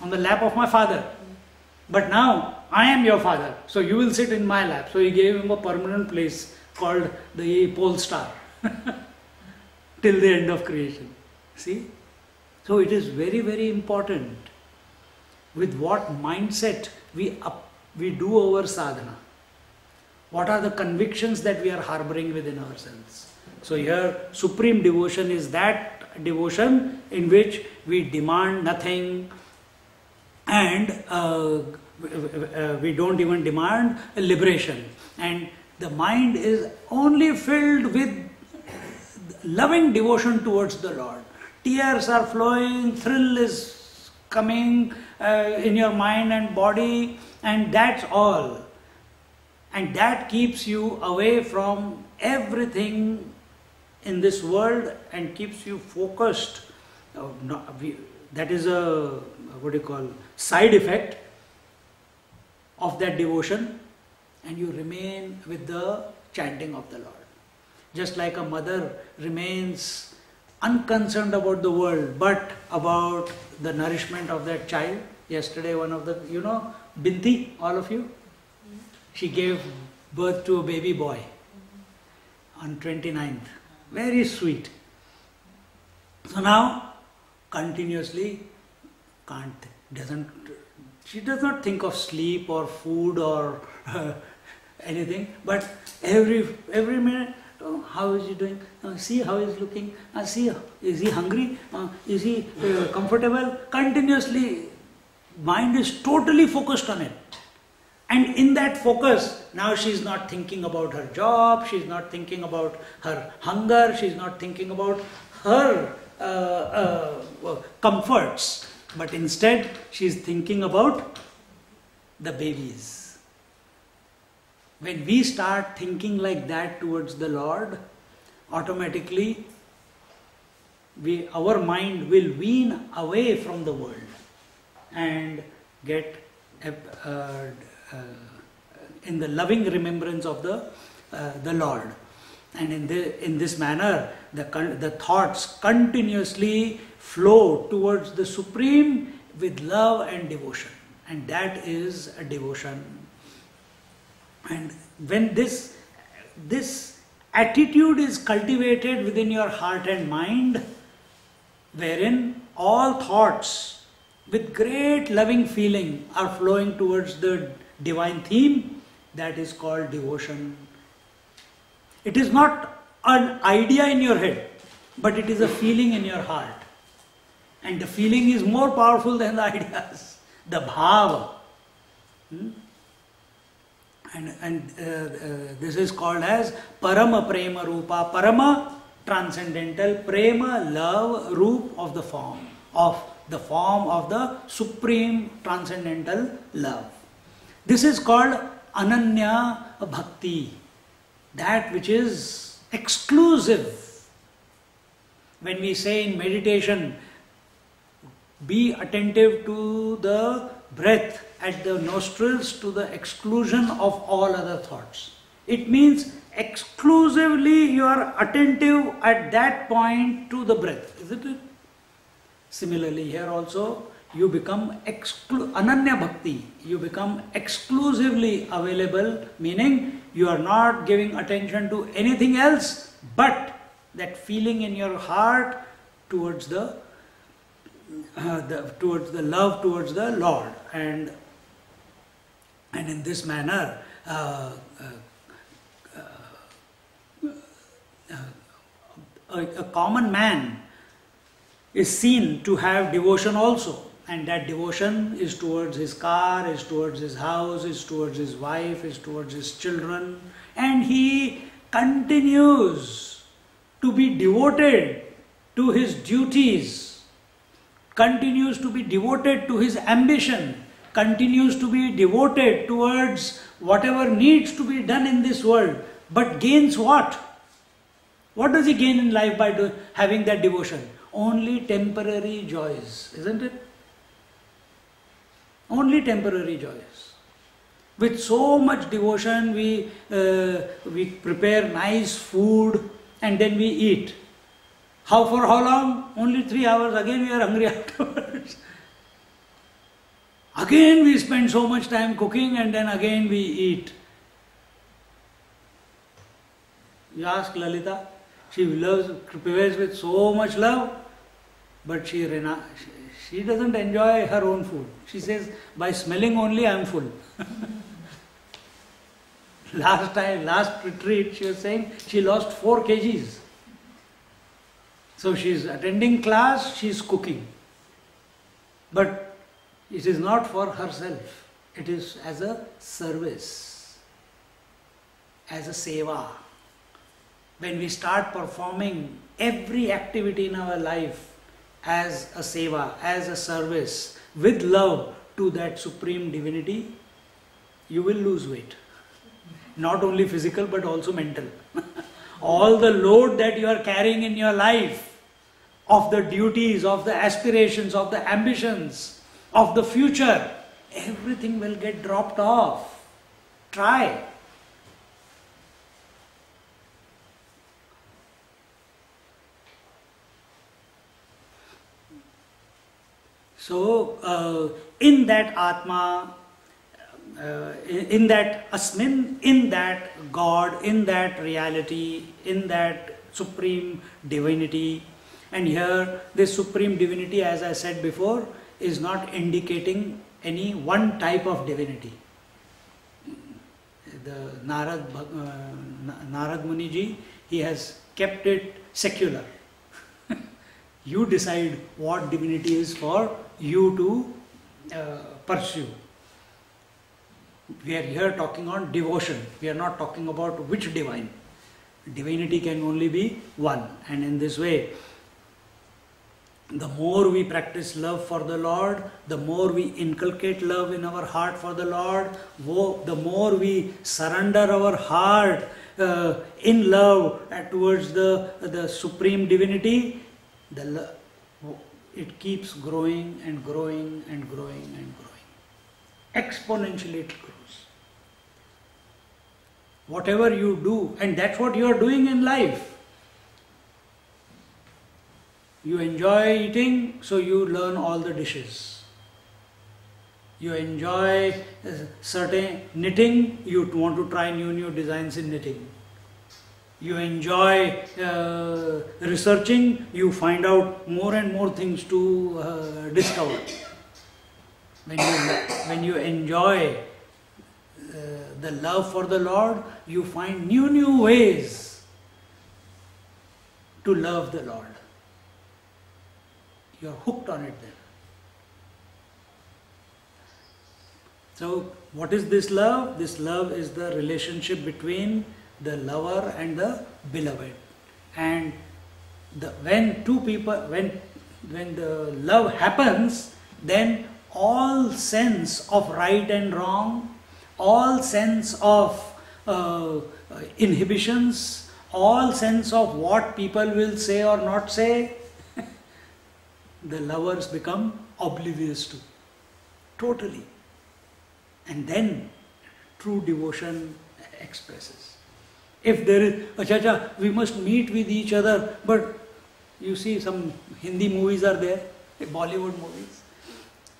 On the lap of my father. But now I am your father, so you will sit in my lap. So he gave him a permanent place called the pole star till the end of creation. See? So it is very, very important with what mindset we do our sadhana. What are the convictions that we are harboring within ourselves? So here, supreme devotion is that devotion in which we demand nothing and we don't even demand liberation. And the mind is only filled with loving devotion towards the Lord. Tears are flowing, thrill is coming in your mind and body, and that's all. And that keeps you away from everything in this world and keeps you focused. That is a, side effect of that devotion, and you remain with the chanting of the Lord. Just like a mother remains unconcerned about the world, but about the nourishment of that child. Yesterday, one of the, Binti, all of you, she gave birth to a baby boy on 29th. Very sweet. So now, continuously, she does not think of sleep or food or anything, but every minute, oh, how is he doing? See how he is looking. See, is he hungry? Is he comfortable? Continuously, mind is totally focused on it. And in that focus, now she is not thinking about her job, she is not thinking about her hunger, she is not thinking about her comforts, but instead she is thinking about the babies. When we start thinking like that towards the Lord, automatically our mind will wean away from the world and get in the loving remembrance of the Lord. And in this manner, the thoughts continuously flow towards the Supreme with love and devotion. And that is a devotion. And when this attitude is cultivated within your heart and mind, wherein all thoughts with great loving feeling are flowing towards the divine theme, that is called devotion. It is not an idea in your head, but it is a feeling in your heart. And the feeling is more powerful than the ideas, the bhava. And this is called as Parama Prema Rupa. Parama, transcendental, Prema, love, Roop of the form of the supreme transcendental love. This is called Ananya Bhakti, that which is exclusive. When we say in meditation, be attentive to the breath at the nostrils to the exclusion of all other thoughts. It means exclusively you are attentive at that point to the breath, isn't it? Similarly, here also you become Ananya Bhakti. You become exclusively available, meaning you are not giving attention to anything else but that feeling in your heart towards the love towards the Lord. And in this manner, a common man is seen to have devotion also, and that devotion is towards his car, is towards his house, is towards his wife, is towards his children, and he continues to be devoted to his duties, continues to be devoted to his ambition, continues to be devoted towards whatever needs to be done in this world, but gains what? What does he gain in life by having that devotion? Only temporary joys, isn't it? Only temporary joys. With so much devotion, we prepare nice food and then we eat. For how long? Only 3 hours. Again we are hungry afterwards. Again we spend so much time cooking and then again we eat. You ask Lalita, she prepares with so much love, but she doesn't enjoy her own food. She says, by smelling only I am full. Last retreat, she was saying she lost 4 kgs. So she is attending class, she is cooking. But it is not for herself. It is as a service, as a seva. When we start performing every activity in our life as a seva, as a service, with love to that Supreme Divinity, you will lose weight. Not only physical but also mental. All the load that you are carrying in your life, of the duties, of the aspirations, of the ambitions, of the future, everything will get dropped off. Try. So, in that Atma, in that Asmin, in that God, in that reality, in that Supreme Divinity, and here this Supreme Divinity, as I said before, is not indicating any one type of divinity. The Narad Muniji, he has kept it secular. You decide what divinity is for you to pursue. We are here talking on devotion. We are not talking about which divine. Divinity can only be one. And in this way, the more we practice love for the Lord, the more we inculcate love in our heart for the Lord, the more we surrender our heart in love towards the Supreme Divinity, it keeps growing and growing and growing and growing. Exponentially it grows. Whatever you do, and that's what you are doing in life. You enjoy eating, so you learn all the dishes. You enjoy certain knitting, you want to try new designs in knitting. You enjoy researching, you find out more and more things to discover. When you enjoy the love for the Lord, you find new ways to love the Lord. You are hooked on it then. So, what is this love? This love is the relationship between the lover and the beloved. And when the love happens, then all sense of right and wrong, all sense of inhibitions, all sense of what people will say or not say, the lovers become oblivious to. Totally. And then true devotion expresses. If there is, we must meet with each other, but you see some Hindi movies are there, Bollywood movies,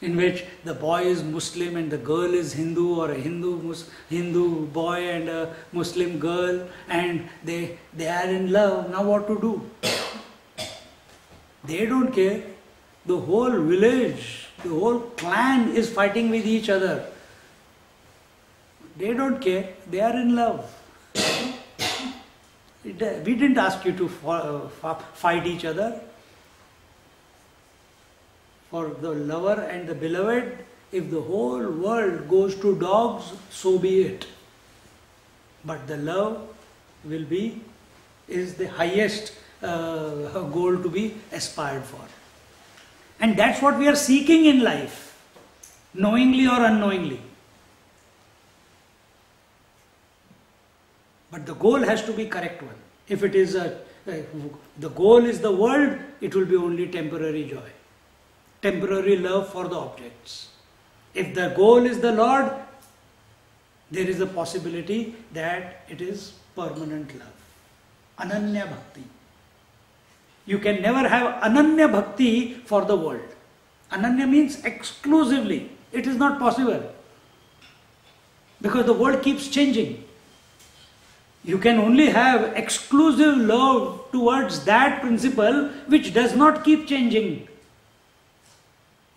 in which the boy is Muslim and the girl is Hindu, or a Hindu boy and a Muslim girl, and they are in love. Now what to do? They don't care. The whole village, the whole clan is fighting with each other. They don't care. They are in love. We didn't ask you to fight each other. For the lover and the beloved, if the whole world goes to dogs, so be it. But the love is the highest goal to be aspired for. And that's what we are seeking in life, knowingly or unknowingly. But the goal has to be correct one. If it is the goal is the world, it will be only temporary joy, temporary love for the objects. If the goal is the Lord, there is a possibility that it is permanent love. Ananya Bhakti. You can never have Ananya Bhakti for the world. Ananya means exclusively. It is not possible. Because the world keeps changing. You can only have exclusive love towards that principle which does not keep changing.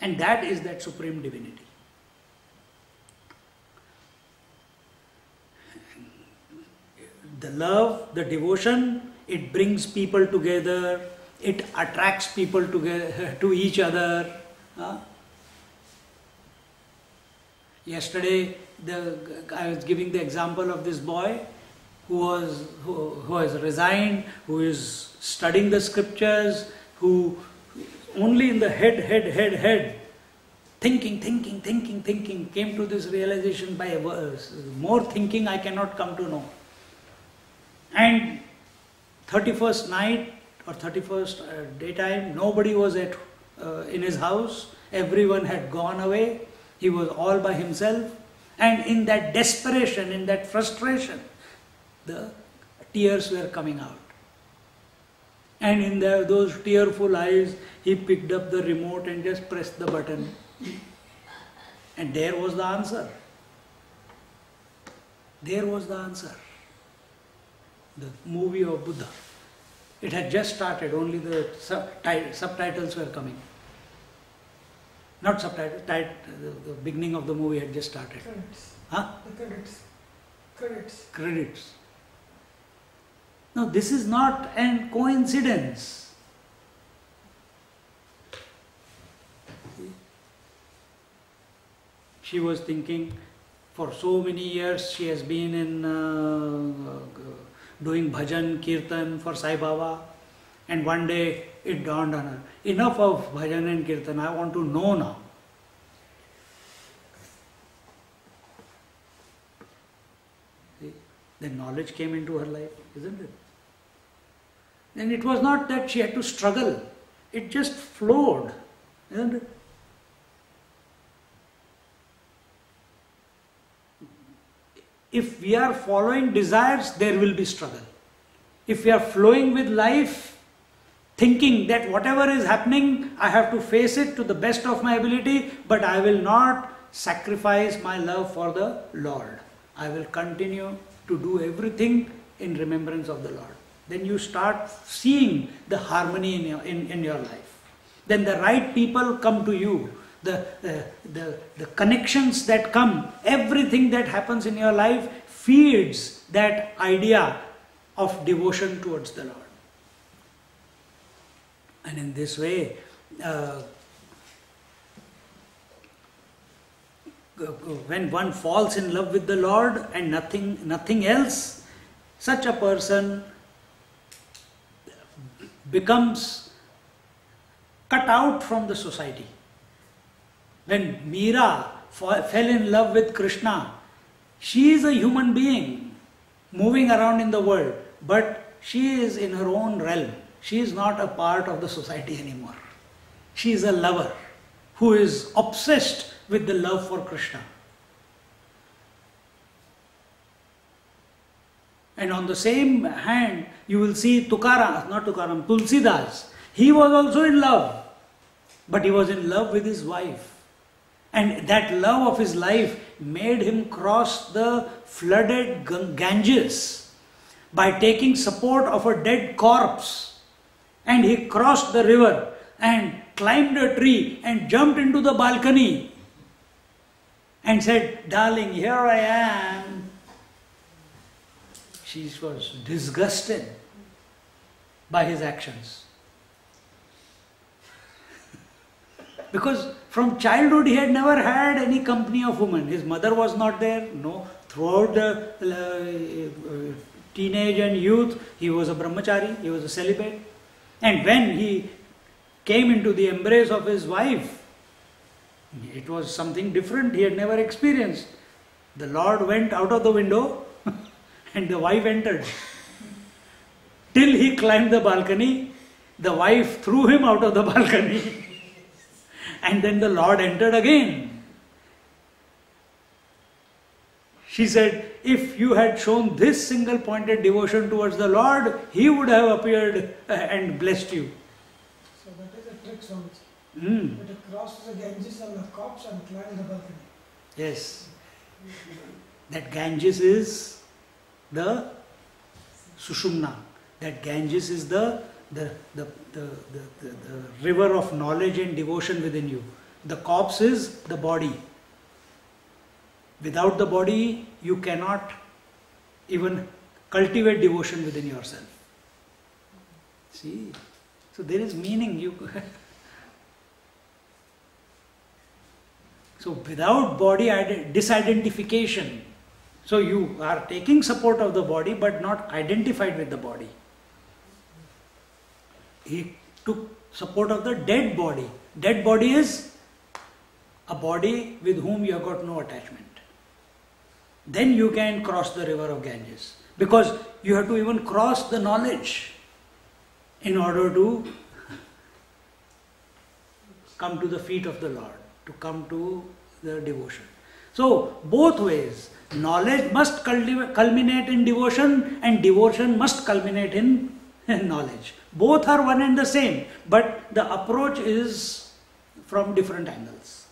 And that is that supreme divinity. The love, the devotion, it brings people together, it attracts people together to each other. Yesterday, I was giving the example of this boy who has resigned, who is studying the scriptures, who only in the head, thinking, came to this realization by more thinking I cannot come to know. And 31st night or 31st daytime, nobody was in his house, everyone had gone away, he was all by himself, and in that desperation, in that frustration, the tears were coming out. And in those tearful eyes, he picked up the remote and just pressed the button. And there was the answer. There was the answer. The movie of Buddha. It had just started, only the subtitles were coming. Not subtitles, the beginning of the movie had just started. Credits. Huh? The credits. Credits. Now this is not a coincidence. She was thinking, for so many years she has been in doing bhajan, kirtan for Sai Baba, and one day it dawned on her, enough of bhajan and kirtan, I want to know now. See? Then knowledge came into her life, isn't it? And it was not that she had to struggle, it just flowed, isn't it? If we are following desires, there will be struggle. If we are flowing with life, thinking that whatever is happening, I have to face it to the best of my ability, but I will not sacrifice my love for the Lord. I will continue to do everything in remembrance of the Lord. Then you start seeing the harmony in your life. Then the right people come to you. The connections that come, everything that happens in your life feeds that idea of devotion towards the Lord. And in this way, when one falls in love with the Lord and nothing else, such a person becomes cut out from the society. When Meera fell in love with Krishna, she is a human being moving around in the world, but she is in her own realm. She is not a part of the society anymore. She is a lover who is obsessed with the love for Krishna. And on the same hand, you will see Tulsidas. He was also in love, but he was in love with his wife. And that love of his life made him cross the flooded Ganges by taking support of a dead corpse. And he crossed the river and climbed a tree and jumped into the balcony and said, "Darling, here I am." She was disgusted by his actions. Because from childhood he had never had any company of women. His mother was not there. No, throughout the teenage and youth, he was a brahmachari, he was a celibate. And when he came into the embrace of his wife, it was something different he had never experienced. The Lord went out of the window and the wife entered. Till he climbed the balcony, the wife threw him out of the balcony. And then the Lord entered again. She said, if you had shown this single pointed devotion towards the Lord, He would have appeared and blessed you. So that is a trick, Swamiji. Mm. But to cross the Ganges on the copse and climb the balcony. Yes. That Ganges is the Sushumna. That Ganges is the river of knowledge and devotion within you. The corpse is the body. Without the body, you cannot even cultivate devotion within yourself. See? So there is meaning. So without body disidentification, so you are taking support of the body but not identified with the body. He took support of the dead body. Dead body is a body with whom you have got no attachment. Then you can cross the river of Ganges. Because you have to even cross the knowledge in order to come to the feet of the Lord, to come to the devotion. So, both ways, knowledge must culminate in devotion and devotion must culminate in knowledge. Both are one and the same, but the approach is from different angles.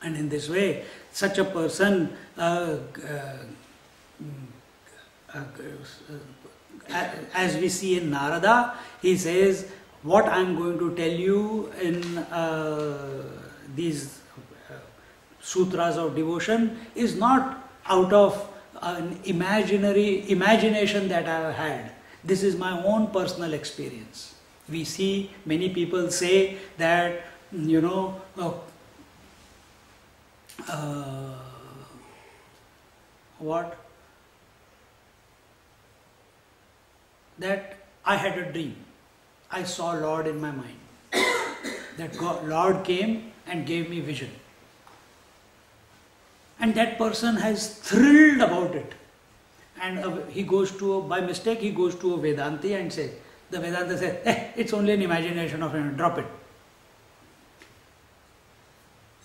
And in this way, such a person, as we see in Narada, he says, what I am going to tell you in these sutras of devotion is not out of an imagination that I have had. This is my own personal experience. We see many people say that, that I had a dream. I saw Lord in my mind. That Lord came and gave me vision. And that person has thrilled about it. And he goes to, by mistake, he goes to a Vedanti and says, the Vedanta says, it's only an imagination of him, drop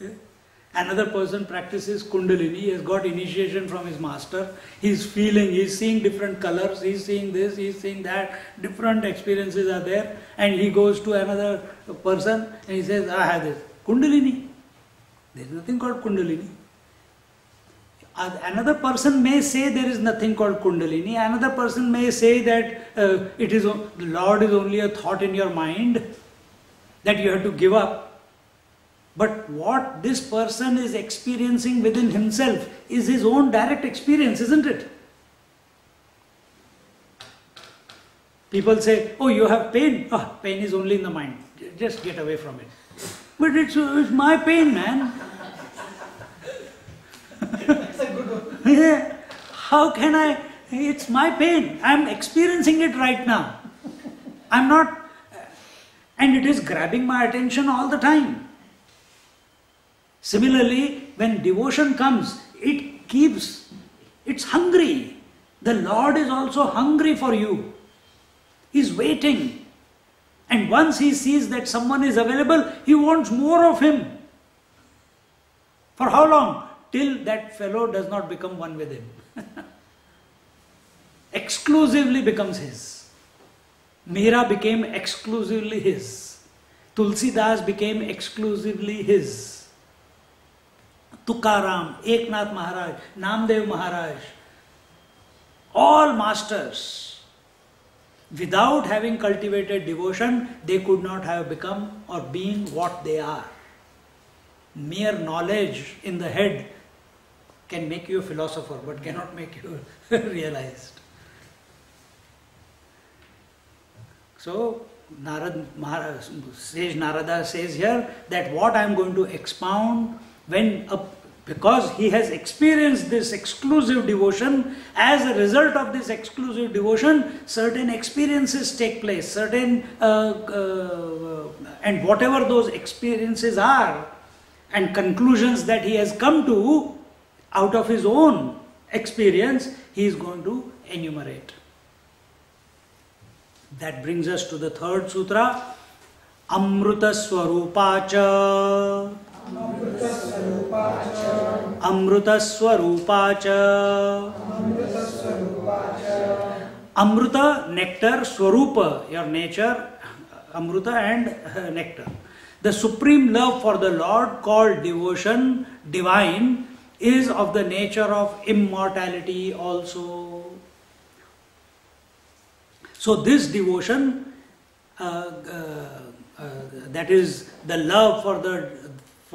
it. Another person practices Kundalini, he has got initiation from his master, he's feeling, he's seeing different colors, he's seeing this, he's seeing that, different experiences are there, and he goes to another person and he says, I have this. Kundalini. There is nothing called Kundalini. Another person may say there is nothing called Kundalini, another person may say that the Lord is only a thought in your mind that you have to give up. But what this person is experiencing within himself is his own direct experience, isn't it? People say, oh, you have pain. Oh, pain is only in the mind. Just get away from it. But it's my pain, man. That's a good one. Yeah. How can I? It's my pain. I'm experiencing it right now. I'm not, and it is grabbing my attention all the time. Similarly, when devotion comes, it's hungry. The Lord is also hungry for you. He's waiting. And once he sees that someone is available, he wants more of him. For how long? Till that fellow does not become one with him. Exclusively becomes his. Mira became exclusively his. Tulsidas became exclusively his. Tukaram, Eknath Maharaj, Namdev Maharaj, all masters, without having cultivated devotion, they could not have become or been what they are. Mere knowledge in the head can make you a philosopher, but cannot make you realized. So, Sage Narada says here that what I am going to expound, because he has experienced this exclusive devotion, as a result of this exclusive devotion, certain experiences take place, and whatever those experiences are, and conclusions that he has come to out of his own experience, he is going to enumerate. That brings us to the third sutra, Amruta Swarupacha Amruta Swarupa cha. Amruta, nectar, Swarupa, your nature, Amruta and nectar. The supreme love for the Lord, called devotion, divine, is of the nature of immortality also. So this devotion, that is the love for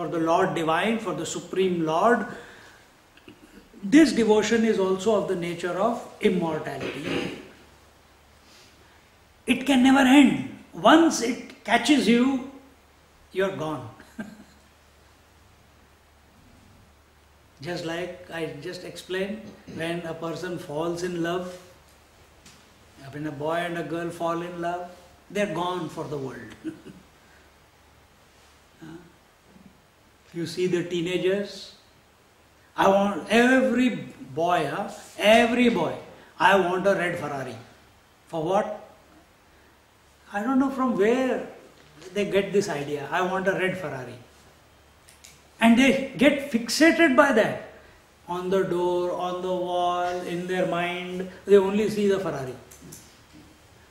the Lord divine, for the supreme Lord, this devotion is also of the nature of immortality. It can never end. Once it catches you, you're gone. Just like I just explained, when a person falls in love, when a boy and a girl fall in love, they're gone for the world. You see the teenagers, I want every boy, I want a red Ferrari. For what? I don't know from where they get this idea. I want a red Ferrari. And they get fixated by that. On the door, on the wall, in their mind, they only see the Ferrari.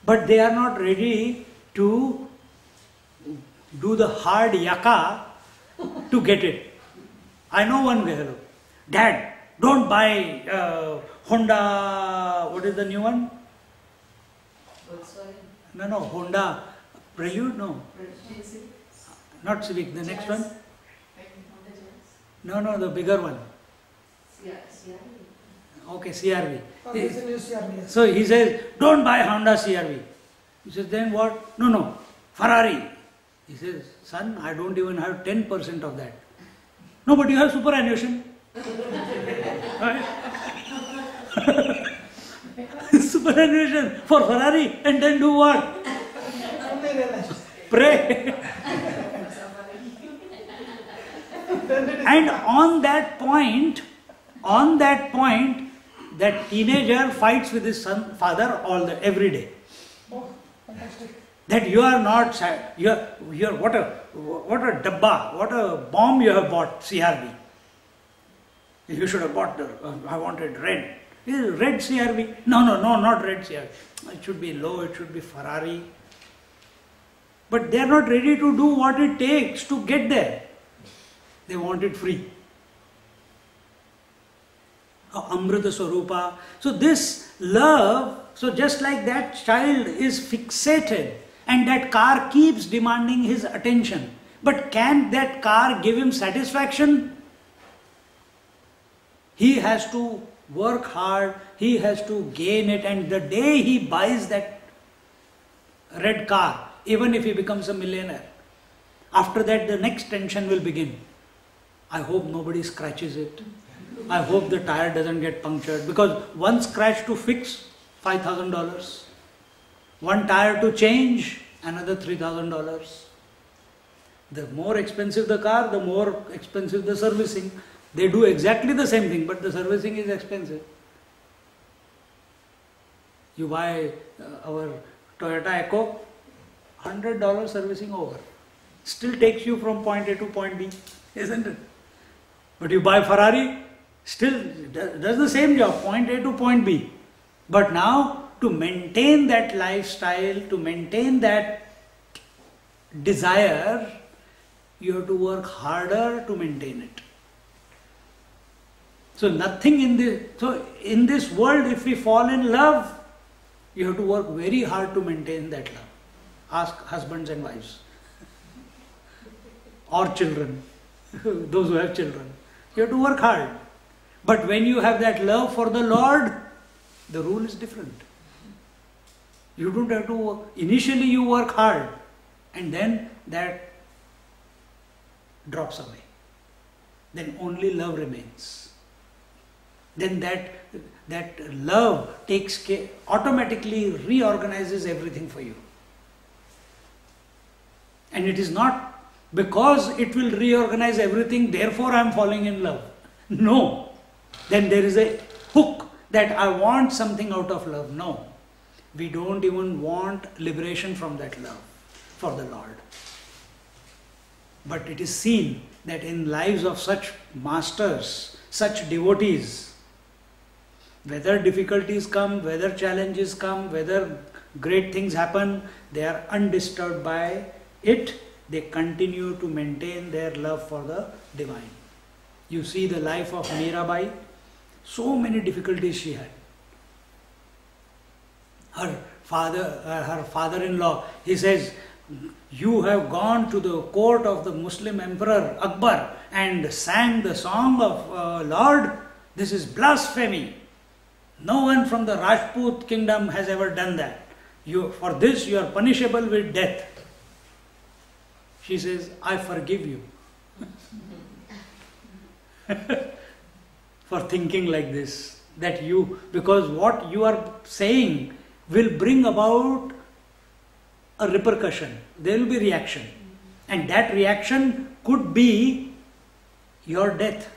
But they are not ready to do the hard yaka to get it. I know one guy, Dad, don't buy Honda, what is the new one? No, Honda Prelude, no. Not Civic, the next one? No, the bigger one. Okay, CRV. Oh, this is a new CRV, yes. So he says, don't buy Honda CRV. He says, then what? No, Ferrari. He says, son, I don't even have 10% of that. No, but you have superannuation. Superannuation for Ferrari, and then do what? Only realized. Pray. And on that point, that teenager fights with his father every day. Oh, fantastic. That you are not sad. You are what a dabba, what a bomb you have bought, CRV. You should have bought I wanted red. Red CRV. No, not red CRV. It should be low, it should be Ferrari. But they are not ready to do what it takes to get there. They want it free. Amrita Swarupa. So this love, so just like that child is fixated and that car keeps demanding his attention. But can that car give him satisfaction? He has to work hard, he has to gain it, and the day he buys that red car, even if he becomes a millionaire, after that the next tension will begin. I hope nobody scratches it. I hope the tire doesn't get punctured, because one scratch to fix, $5,000. One tire to change, another $3,000. The more expensive the car, the more expensive the servicing. They do exactly the same thing, but the servicing is expensive. You buy our Toyota Echo, $100 servicing over. Still takes you from point A to point B, isn't it? But you buy Ferrari, still does the same job, point A to point B. But now, to maintain that lifestyle, to maintain that desire, you have to work harder to maintain it. So nothing in this world, if we fall in love, you have to work very hard to maintain that love. Ask husbands and wives. Or children, those who have children. You have to work hard. But when you have that love for the Lord, the rule is different. You don't have to work. Initially you work hard, and then that drops away. Then only love remains. Then that love takes care, automatically reorganizes everything for you. And it is not because it will reorganize everything, therefore I am falling in love. No. Then there is a hook that I want something out of love. No. We don't even want liberation from that love for the Lord. But it is seen that in lives of such masters, such devotees, whether difficulties come, whether challenges come, whether great things happen, they are undisturbed by it. They continue to maintain their love for the divine. You see the life of Mirabai, so many difficulties she had. Her father-in-law, he says, you have gone to the court of the Muslim emperor Akbar and sang the song of Lord. This is blasphemy. No one from the Rajput kingdom has ever done that. For this you are punishable with death. She says, I forgive you for thinking like this. Because what you are saying will bring about a repercussion. There will be reaction. And that reaction could be your death.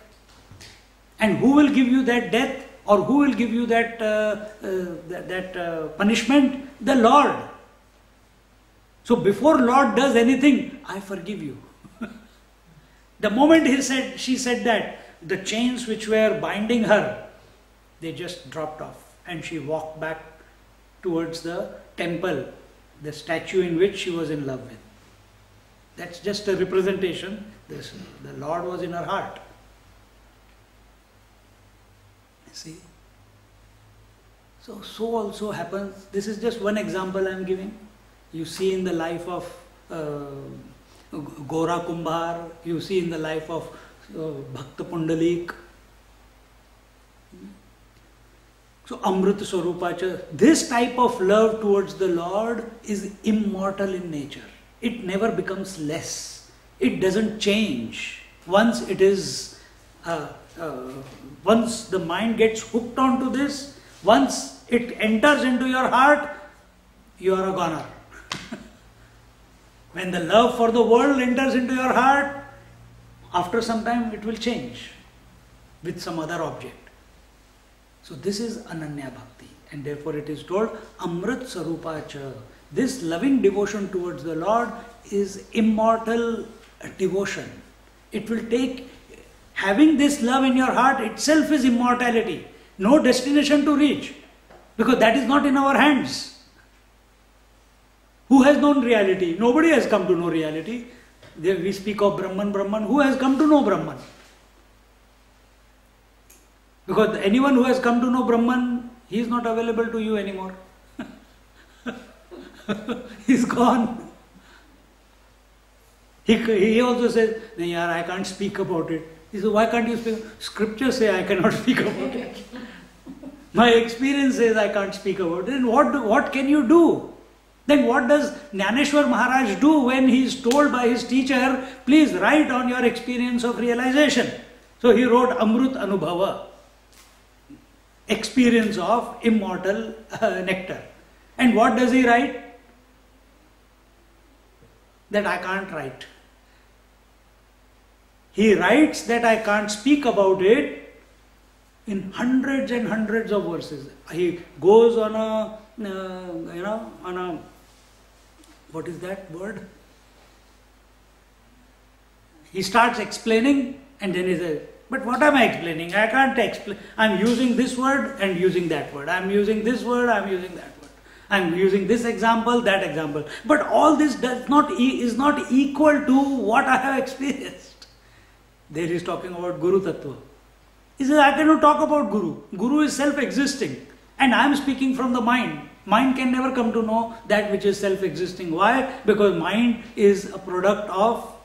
And who will give you that death? Or who will give you that punishment? The Lord. So before Lord does anything, I forgive you. The moment she said that, the chains which were binding her, they just dropped off. And she walked back towards the temple, the statue in which she was in love with. That's just a representation. The Lord was in her heart. See? So also happens. This is just one example I am giving. You see in the life of Gora Kumbhar, you see in the life of Bhakta Pundalik. So Amrit Swarupacha, this type of love towards the Lord is immortal in nature. It never becomes less. It doesn't change. Once it is, once the mind gets hooked onto this, once it enters into your heart, you are a goner. When the love for the world enters into your heart, after some time it will change with some other object. So this is Ananya Bhakti, and therefore it is told Amrit Sarupacha. This loving devotion towards the Lord is immortal devotion. It will take, having this love in your heart itself is immortality. No destination to reach, because that is not in our hands. Who has known reality? Nobody has come to know reality. We speak of Brahman. Who has come to know Brahman? Because anyone who has come to know Brahman, he is not available to you anymore. He's gone. He also says, "Yaar, I can't speak about it." He says, "Why can't you speak?" Scriptures say I cannot speak about it. My experience says I can't speak about it. And what can you do? Then what does Jnaneshwar Maharaj do when he is told by his teacher, please write on your experience of realization? So he wrote Amrut Anubhava, experience of immortal nectar. And what does he write? That I can't write. He writes that I can't speak about it in hundreds and hundreds of verses. He goes on a, what is that word? He starts explaining and then he says, but what am I explaining? I can't explain. I'm using this word and using that word. I'm using this word, I'm using that word. I'm using this example, that example. But all this is not equal to what I have experienced. There he is talking about Guru Tattva. He says, I cannot talk about Guru. Guru is self-existing. And I am speaking from the mind. Mind can never come to know that which is self-existing. Why? Because mind is a product of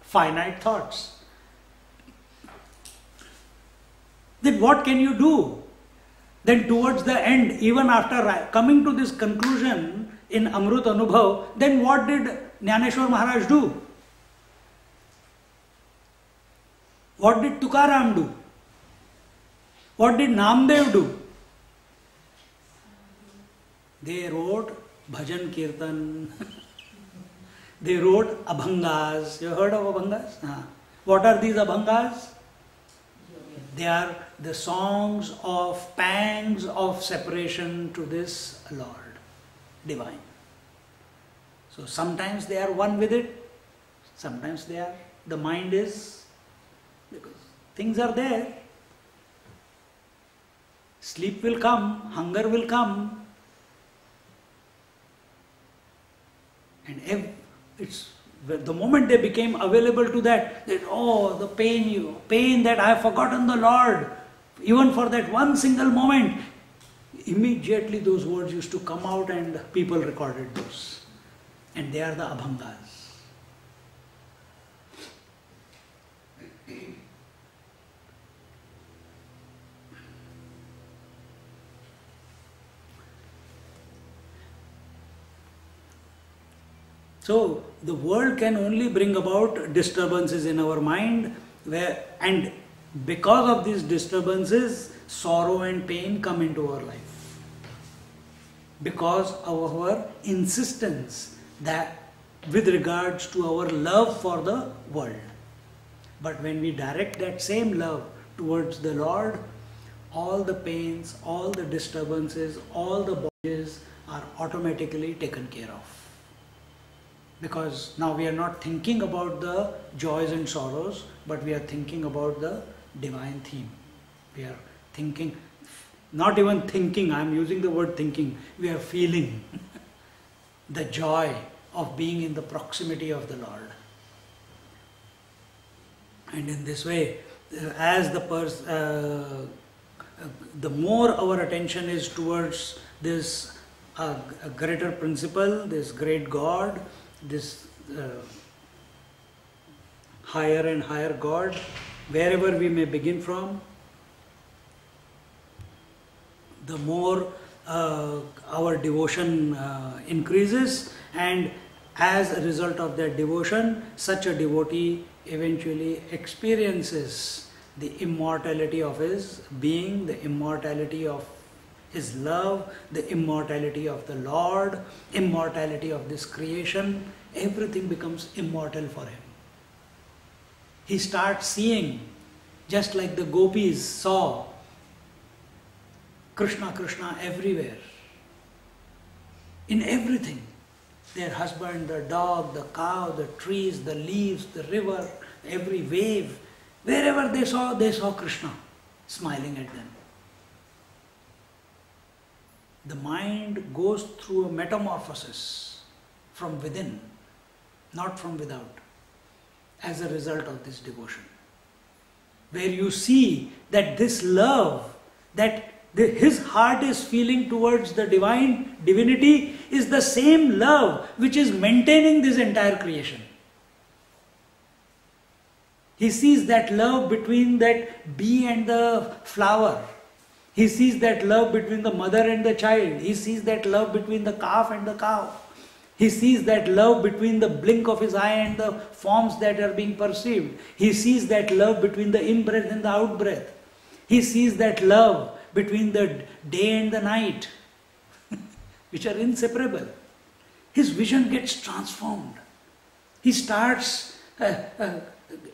finite thoughts. Then what can you do? Then towards the end, even after coming to this conclusion in Amrut Anubhav, then what did Jnaneshwar Maharaj do? What did Tukaram do? What did Namdev do? They wrote Bhajan Kirtan. They wrote Abhangas. You heard of Abhangas? What are these Abhangas? They are the songs of pangs of separation to this Lord, divine. So sometimes they are one with it, sometimes they are, the mind is, because things are there. Sleep will come, hunger will come, and it's the moment they became available to that oh, the pain that I have forgotten the Lord, even for that one single moment, immediately those words used to come out and people recorded those. And they are the Abhangas. So the world can only bring about disturbances in our mind, and because of these disturbances, sorrow and pain come into our life. Because of our insistence that with regards to our love for the world. But when we direct that same love towards the Lord, all the pains, all the disturbances, all the bondages are automatically taken care of. Because now we are not thinking about the joys and sorrows, but we are thinking about the divine theme. We are thinking, not even thinking, I am using the word thinking, we are feeling the joy of being in the proximity of the Lord. And in this way, as the more our attention is towards this greater principle, this great God, this higher and higher God, wherever we may begin from, the more our devotion increases, and as a result of that devotion, such a devotee eventually experiences the immortality of his being, the immortality of his love, the immortality of the Lord, immortality of this creation. Everything becomes immortal for him. He starts seeing, just like the gopis saw Krishna, Krishna everywhere. In everything. Their husband, the dog, the cow, the trees, the leaves, the river, every wave. Wherever they saw Krishna smiling at them. The mind goes through a metamorphosis from within, not from without, as a result of this devotion. Where you see that this love, that his heart is feeling towards the divinity is the same love which is maintaining this entire creation. He sees that love between that bee and the flower. He sees that love between the mother and the child. He sees that love between the calf and the cow. He sees that love between the blink of his eye and the forms that are being perceived. He sees that love between the in-breath and the out-breath. He sees that love between the day and the night, which are inseparable. His vision gets transformed. He starts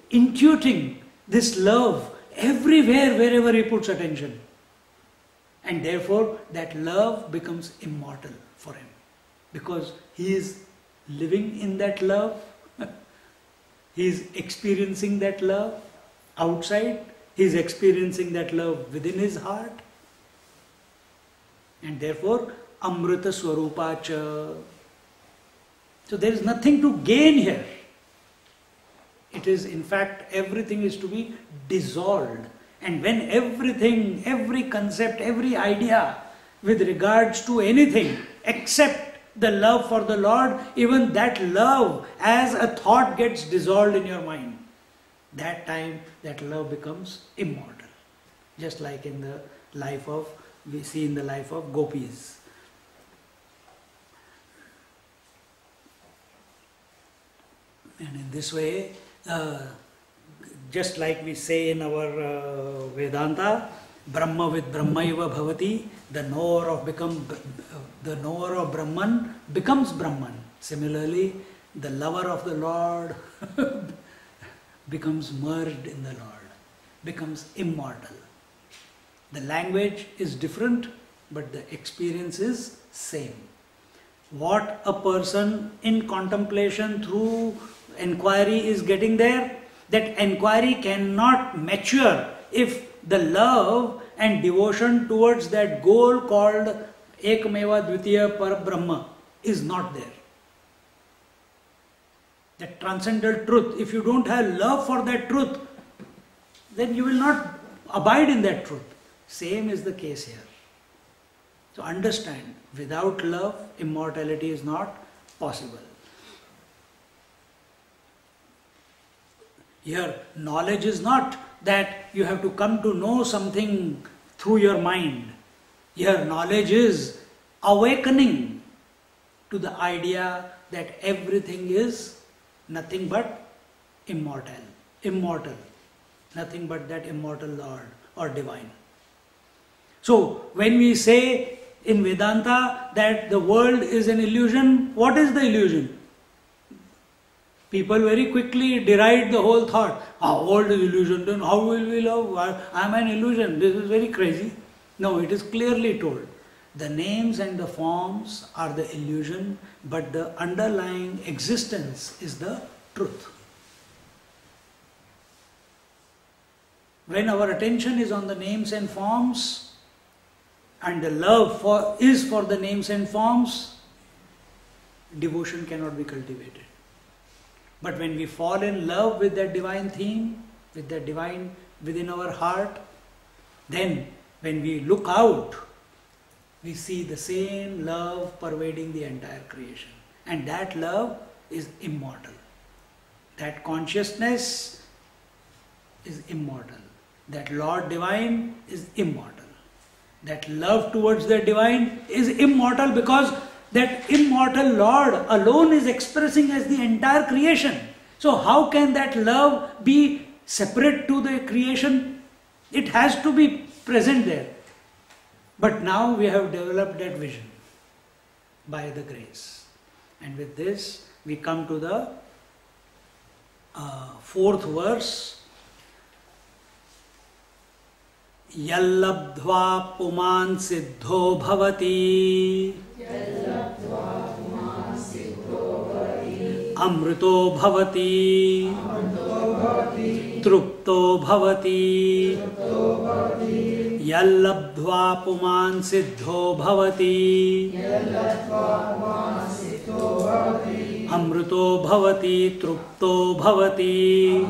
intuiting this love everywhere, wherever he puts attention. And therefore, that love becomes immortal for him. Because he is living in that love. He is experiencing that love outside. He is experiencing that love within his heart. And therefore, Amrita Swarupacha. So there is nothing to gain here. It is, in fact, everything is to be dissolved. And when everything, every concept, every idea with regards to anything except the love for the Lord, even that love as a thought gets dissolved in your mind, that time that love becomes immortal. Just like in the life of, we see in the life of gopis. And in this way, just like we say in our Vedanta, Brahma with Brahmaiva bhavati, the knower of Brahman becomes Brahman. Similarly, the lover of the Lord becomes merged in the Lord, becomes immortal. The language is different, but the experience is same. What a person in contemplation through inquiry is getting there, that inquiry cannot mature if the love and devotion towards that goal called Ekmeva Dvitiya Parabrahma is not there. That transcendental truth, if you don't have love for that truth, then you will not abide in that truth. Same is the case here. So understand, without love, immortality is not possible. Here, knowledge is not that you have to come to know something through your mind. Here, knowledge is awakening to the idea that everything is nothing but immortal, nothing but that immortal Lord or divine. So, when we say in Vedanta that the world is an illusion, what is the illusion? People very quickly deride the whole thought. World is illusion, then how will we love? I am an illusion. This is very crazy. No, it is clearly told. The names and the forms are the illusion, but the underlying existence is the truth. When our attention is on the names and forms, and the love is for the names and forms, devotion cannot be cultivated. But when we fall in love with that divine theme, with that divine within our heart, then when we look out, we see the same love pervading the entire creation. And that love is immortal. That consciousness is immortal. That Lord Divine is immortal. That love towards the Divine is immortal because that immortal Lord alone is expressing as the entire creation. So how can that love be separate to the creation? It has to be present there. But now we have developed that vision by the grace. And with this we come to the fourth verse. Yallabdhva puman siddho bhavati amrito bhavati trupto bhavati yallabdhva puman siddho bhavati amrito bhavati trupto bhavati.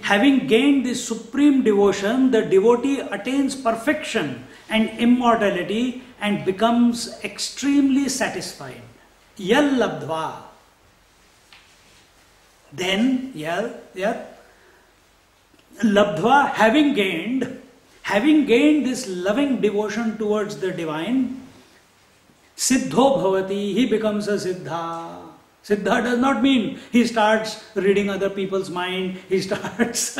Having gained this supreme devotion, the devotee attains perfection and immortality and becomes extremely satisfied. Yal labdhva. Then, labdhva, having gained this loving devotion towards the divine, siddho bhavati, he becomes a siddha. Siddha does not mean he starts reading other people's mind, he starts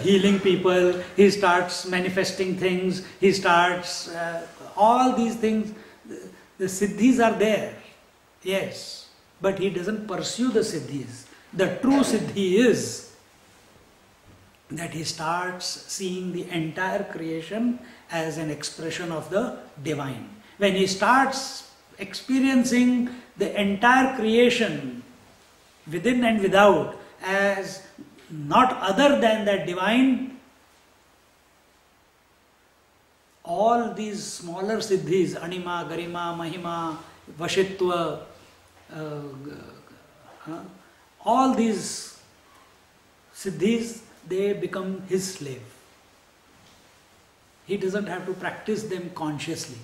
healing people, he starts manifesting things, he starts all these things. The siddhis are there, yes, but he doesn't pursue the siddhis. The true siddhi is that he starts seeing the entire creation as an expression of the divine. When he starts experiencing the entire creation within and without as not other than that divine, all these smaller siddhis, anima, garima, mahima, vashitva, all these siddhis, they become his slave. He doesn't have to practice them consciously.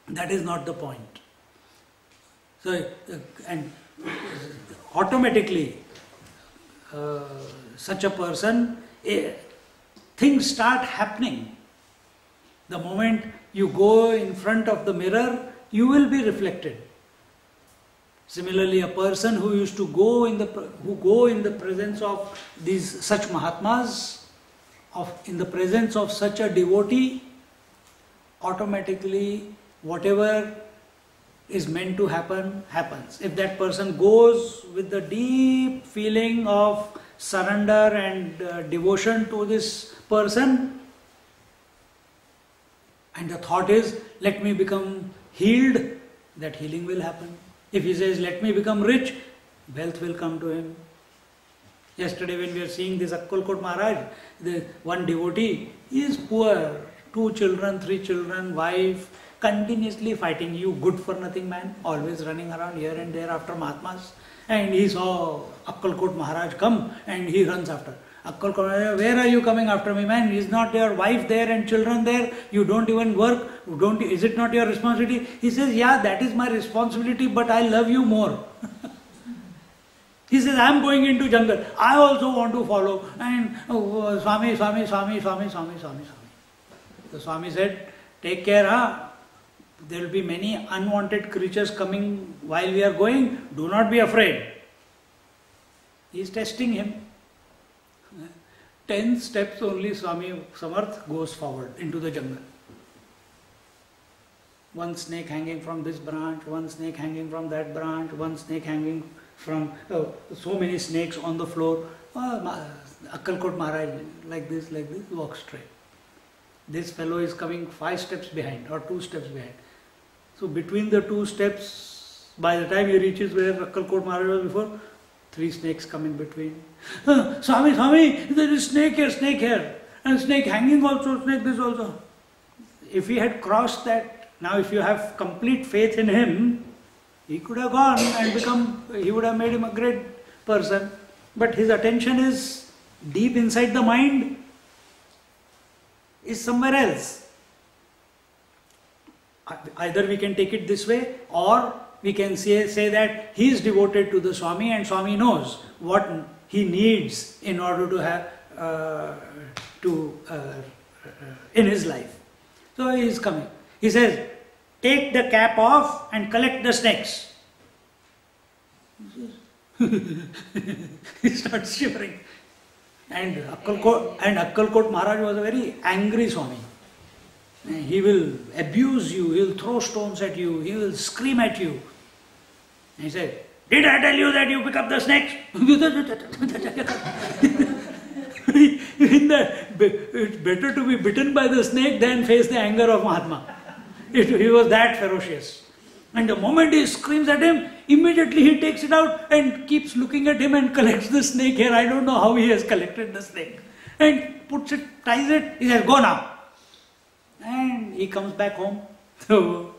That is not the point. So, and automatically, such a person, things start happening. The moment you go in front of the mirror, you will be reflected. Similarly, a person who used to go in the presence of these such Mahatmas, in the presence of such a devotee, automatically whatever is meant to happen, happens. If that person goes with the deep feeling of surrender and devotion to this person, and the thought is, let me become healed, that healing will happen. If he says, let me become rich, wealth will come to him. Yesterday when we were seeing this Akkalkot Maharaj, the one devotee, he is poor, 2 children, 3 children, wife, continuously fighting. You good for nothing man, always running around here and there after Mahatmas. And he saw Akkalkot Maharaj come and he runs after. Akkalkot Maharaj, where are you coming after me man? Is not your wife there and children there? You don't even work? Is it not your responsibility? He says, yeah, that is my responsibility, but I love you more. He says, I am going into jungle. I also want to follow. And Swami. The Swami said, take care, huh? There will be many unwanted creatures coming while we are going. Do not be afraid. He is testing him. 10 steps only Swami Samarth goes forward into the jungle. One snake hanging from this branch, one snake hanging from that branch, one snake hanging from so many snakes on the floor. Akkalkot Maharaj, like this, walks straight. This fellow is coming 5 steps behind or 2 steps behind. So between the 2 steps, by the time he reaches where Akkalkot Maharaj was before, 3 snakes come in between. Swami, there is snake here. And snake hanging also, snake this also. If he had crossed that, now if you have complete faith in him, he could have gone and he would have made him a great person. But his attention is deep inside the mind, is somewhere else. Either we can take it this way, or we can say that he is devoted to the Swami and Swami knows what he needs in order to have in his life. So he is coming. He says, take the cap off and collect the snakes. He starts shivering. And Akkalkot Maharaj was a very angry Swami. He will abuse you, he will throw stones at you, he will scream at you. And he said, did I tell you that you pick up the snakes? It's better to be bitten by the snake than face the anger of Mahatma. He was that ferocious. And the moment he screams at him, immediately he takes it out and keeps looking at him and collects the snake here. I don't know how he has collected the snake. And puts it, ties it, he says, go now. And he comes back home. So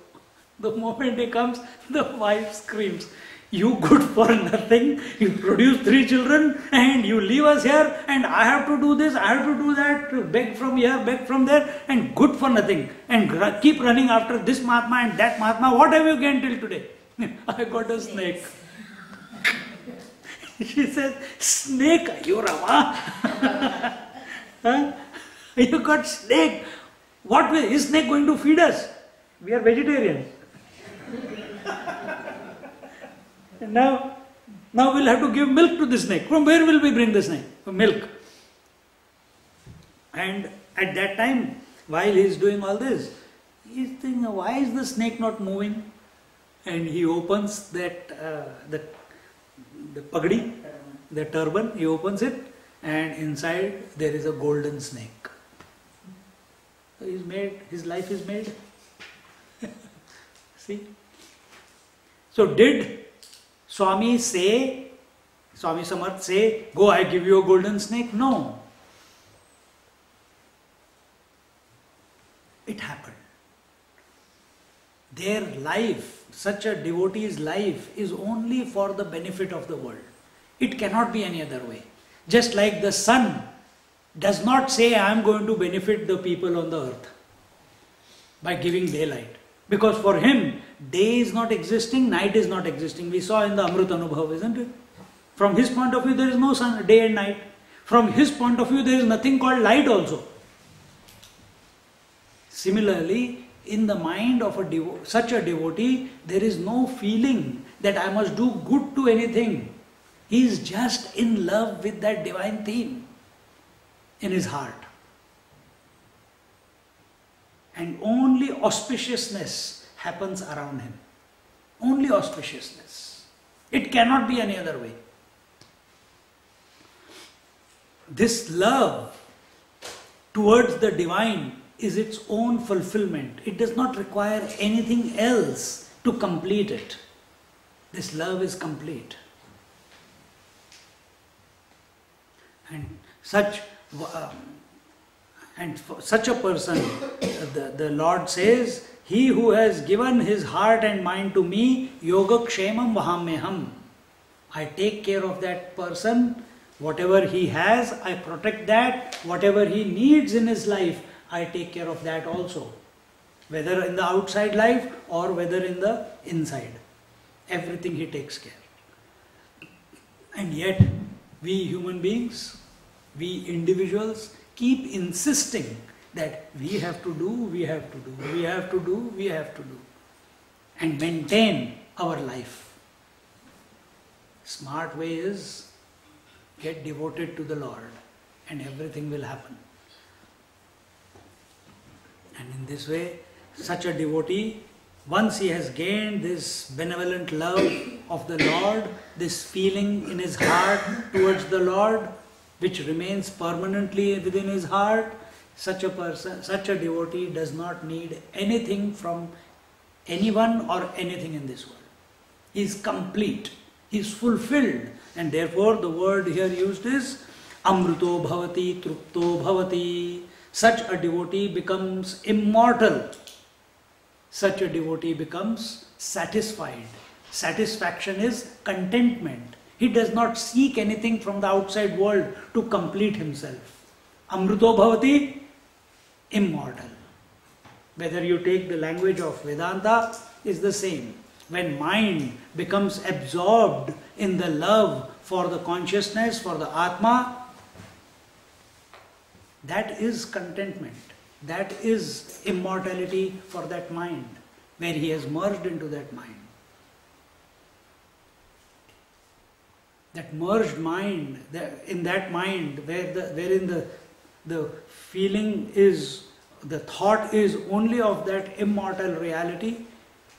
the moment he comes, the wife screams, you good for nothing, you produce 3 children and you leave us here and I have to do this, I have to do that, beg from here, beg from there, and good for nothing. And keep running after this Mahatma and that Mahatma. What have you gained till today? I got a snake. She says, snake, you Rama? Huh? You got snake. What way? Is snake going to feed us? We are vegetarians. And now we'll have to give milk to the snake. From where will we bring the snake? Milk. And at that time, while he is doing all this, he is thinking, why is the snake not moving? And he opens that the pagdi, the turban, he opens it, and inside there is a golden snake. So his life is made. See? So did Swami Samarth say, go, I give you a golden snake? No. It happened. Their life, such a devotee's life, is only for the benefit of the world. It cannot be any other way. Just like the sun does not say, I am going to benefit the people on the earth by giving daylight. Because for him, day is not existing, night is not existing. We saw in the Amrit Anubhav, isn't it? From his point of view, there is no sun, day and night. From his point of view, there is nothing called light also. Similarly, in the mind of such a devotee, there is no feeling that I must do good to anything. He is just in love with that divine theme in his heart. And only auspiciousness happens around him. Only auspiciousness. It cannot be any other way. This love towards the divine is its own fulfillment. It does not require anything else to complete it. This love is complete. And for such a person, the Lord says, he who has given his heart and mind to me, yoga kshemam vahamyaham. I take care of that person. Whatever he has, I protect that. Whatever he needs in his life, I take care of that also. Whether in the outside life or whether in the inside. Everything he takes care. And yet, we human beings, we individuals, keep insisting that we have to do, we have to do, we have to do, we have to do, and maintain our life. Smart way is get devoted to the Lord and everything will happen. And in this way, such a devotee, once he has gained this benevolent love of the Lord, this feeling in his heart towards the Lord, which remains permanently within his heart, such a person, such a devotee does not need anything from anyone or anything in this world. He is complete, he is fulfilled, and therefore the word here used is amruto bhavati trupto bhavati. Such a devotee becomes immortal. Such a devotee becomes satisfied. Satisfaction is contentment. He does not seek anything from the outside world to complete himself. Amruto bhavati, immortal. Whether you take the language of Vedanta, is the same. When mind becomes absorbed in the love for the consciousness, for the Atma, that is contentment. That is immortality for that mind, where he has merged into that mind. That merged mind, in that mind, wherein the feeling is, the thought is only of that immortal reality,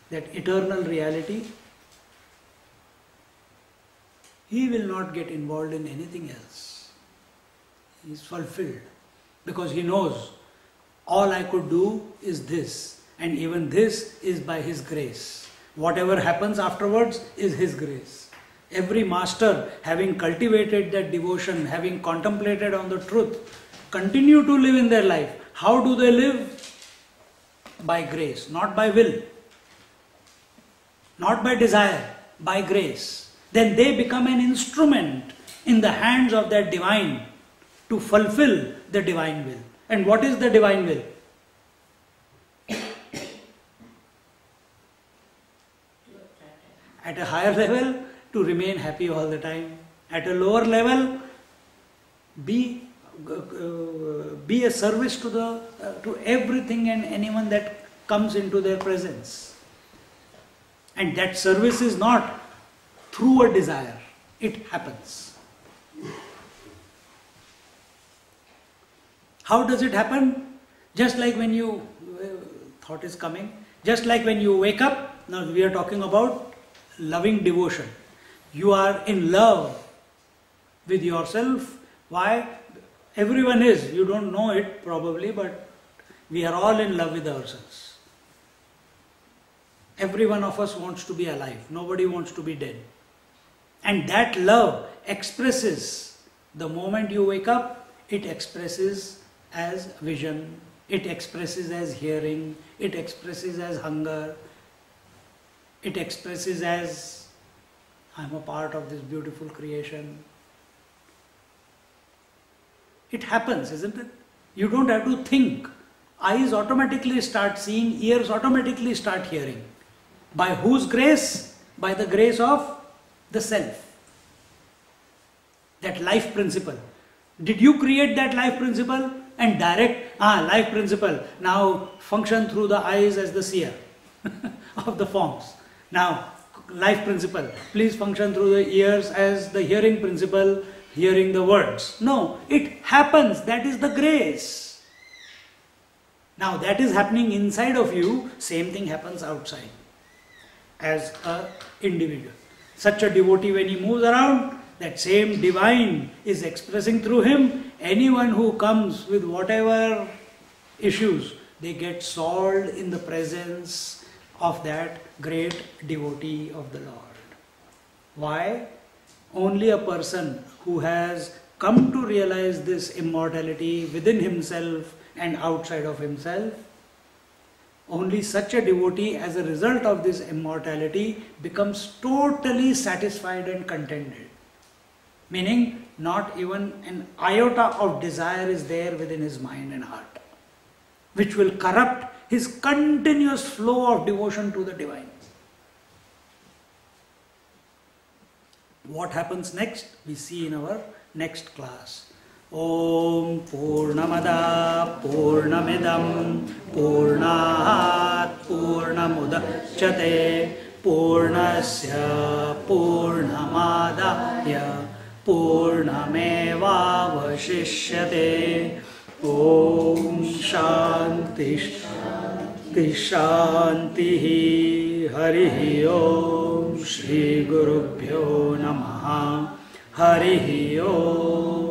that eternal reality, he will not get involved in anything else. He is fulfilled because he knows all I could do is this, and even this is by his grace. Whatever happens afterwards is his grace. Every master, having cultivated that devotion, having contemplated on the truth, continue to live in their life. How do they live? By grace, not by will, not by desire, by grace. Then they become an instrument in the hands of that divine to fulfill the divine will. And what is the divine will? At a higher level, to remain happy all the time. At a lower level, be a service to everything and anyone that comes into their presence. And that service is not through a desire. It happens. How does it happen? Just like when you, thought is coming, just like when you wake up, now we are talking about loving devotion. You are in love with yourself. Why? Everyone is. You don't know it probably, but we are all in love with ourselves. Every one of us wants to be alive. Nobody wants to be dead. And that love expresses, the moment you wake up, it expresses as vision, it expresses as hearing, it expresses as hunger, it expresses as I am a part of this beautiful creation. It happens, isn't it? You don't have to think. Eyes automatically start seeing, ears automatically start hearing. By whose grace? By the grace of the self. That life principle. Did you create that life principle and direct, life principle, now function through the eyes as the seer of the forms. Now, life principle, please function through the ears as the hearing principle, hearing the words. No, it happens. That is the grace. Now, that is happening inside of you, same thing happens outside as an individual. Such a devotee, when he moves around, that same divine is expressing through him. Anyone who comes with whatever issues, they get solved in the presence of that great devotee of the Lord. Why? Only a person who has come to realize this immortality within himself and outside of himself, only such a devotee as a result of this immortality becomes totally satisfied and contented. Meaning, not even an iota of desire is there within his mind and heart, which will corrupt his continuous flow of devotion to the divine. What happens next? We see in our next class. Om Purnamada Purnamidam Purnat Purnamudachyate Purnasya Purnamadaya Purnamevavashishyate. Om Shanti Shanti Harihi Om Shri Gurubhyo Namaha Harihi Om.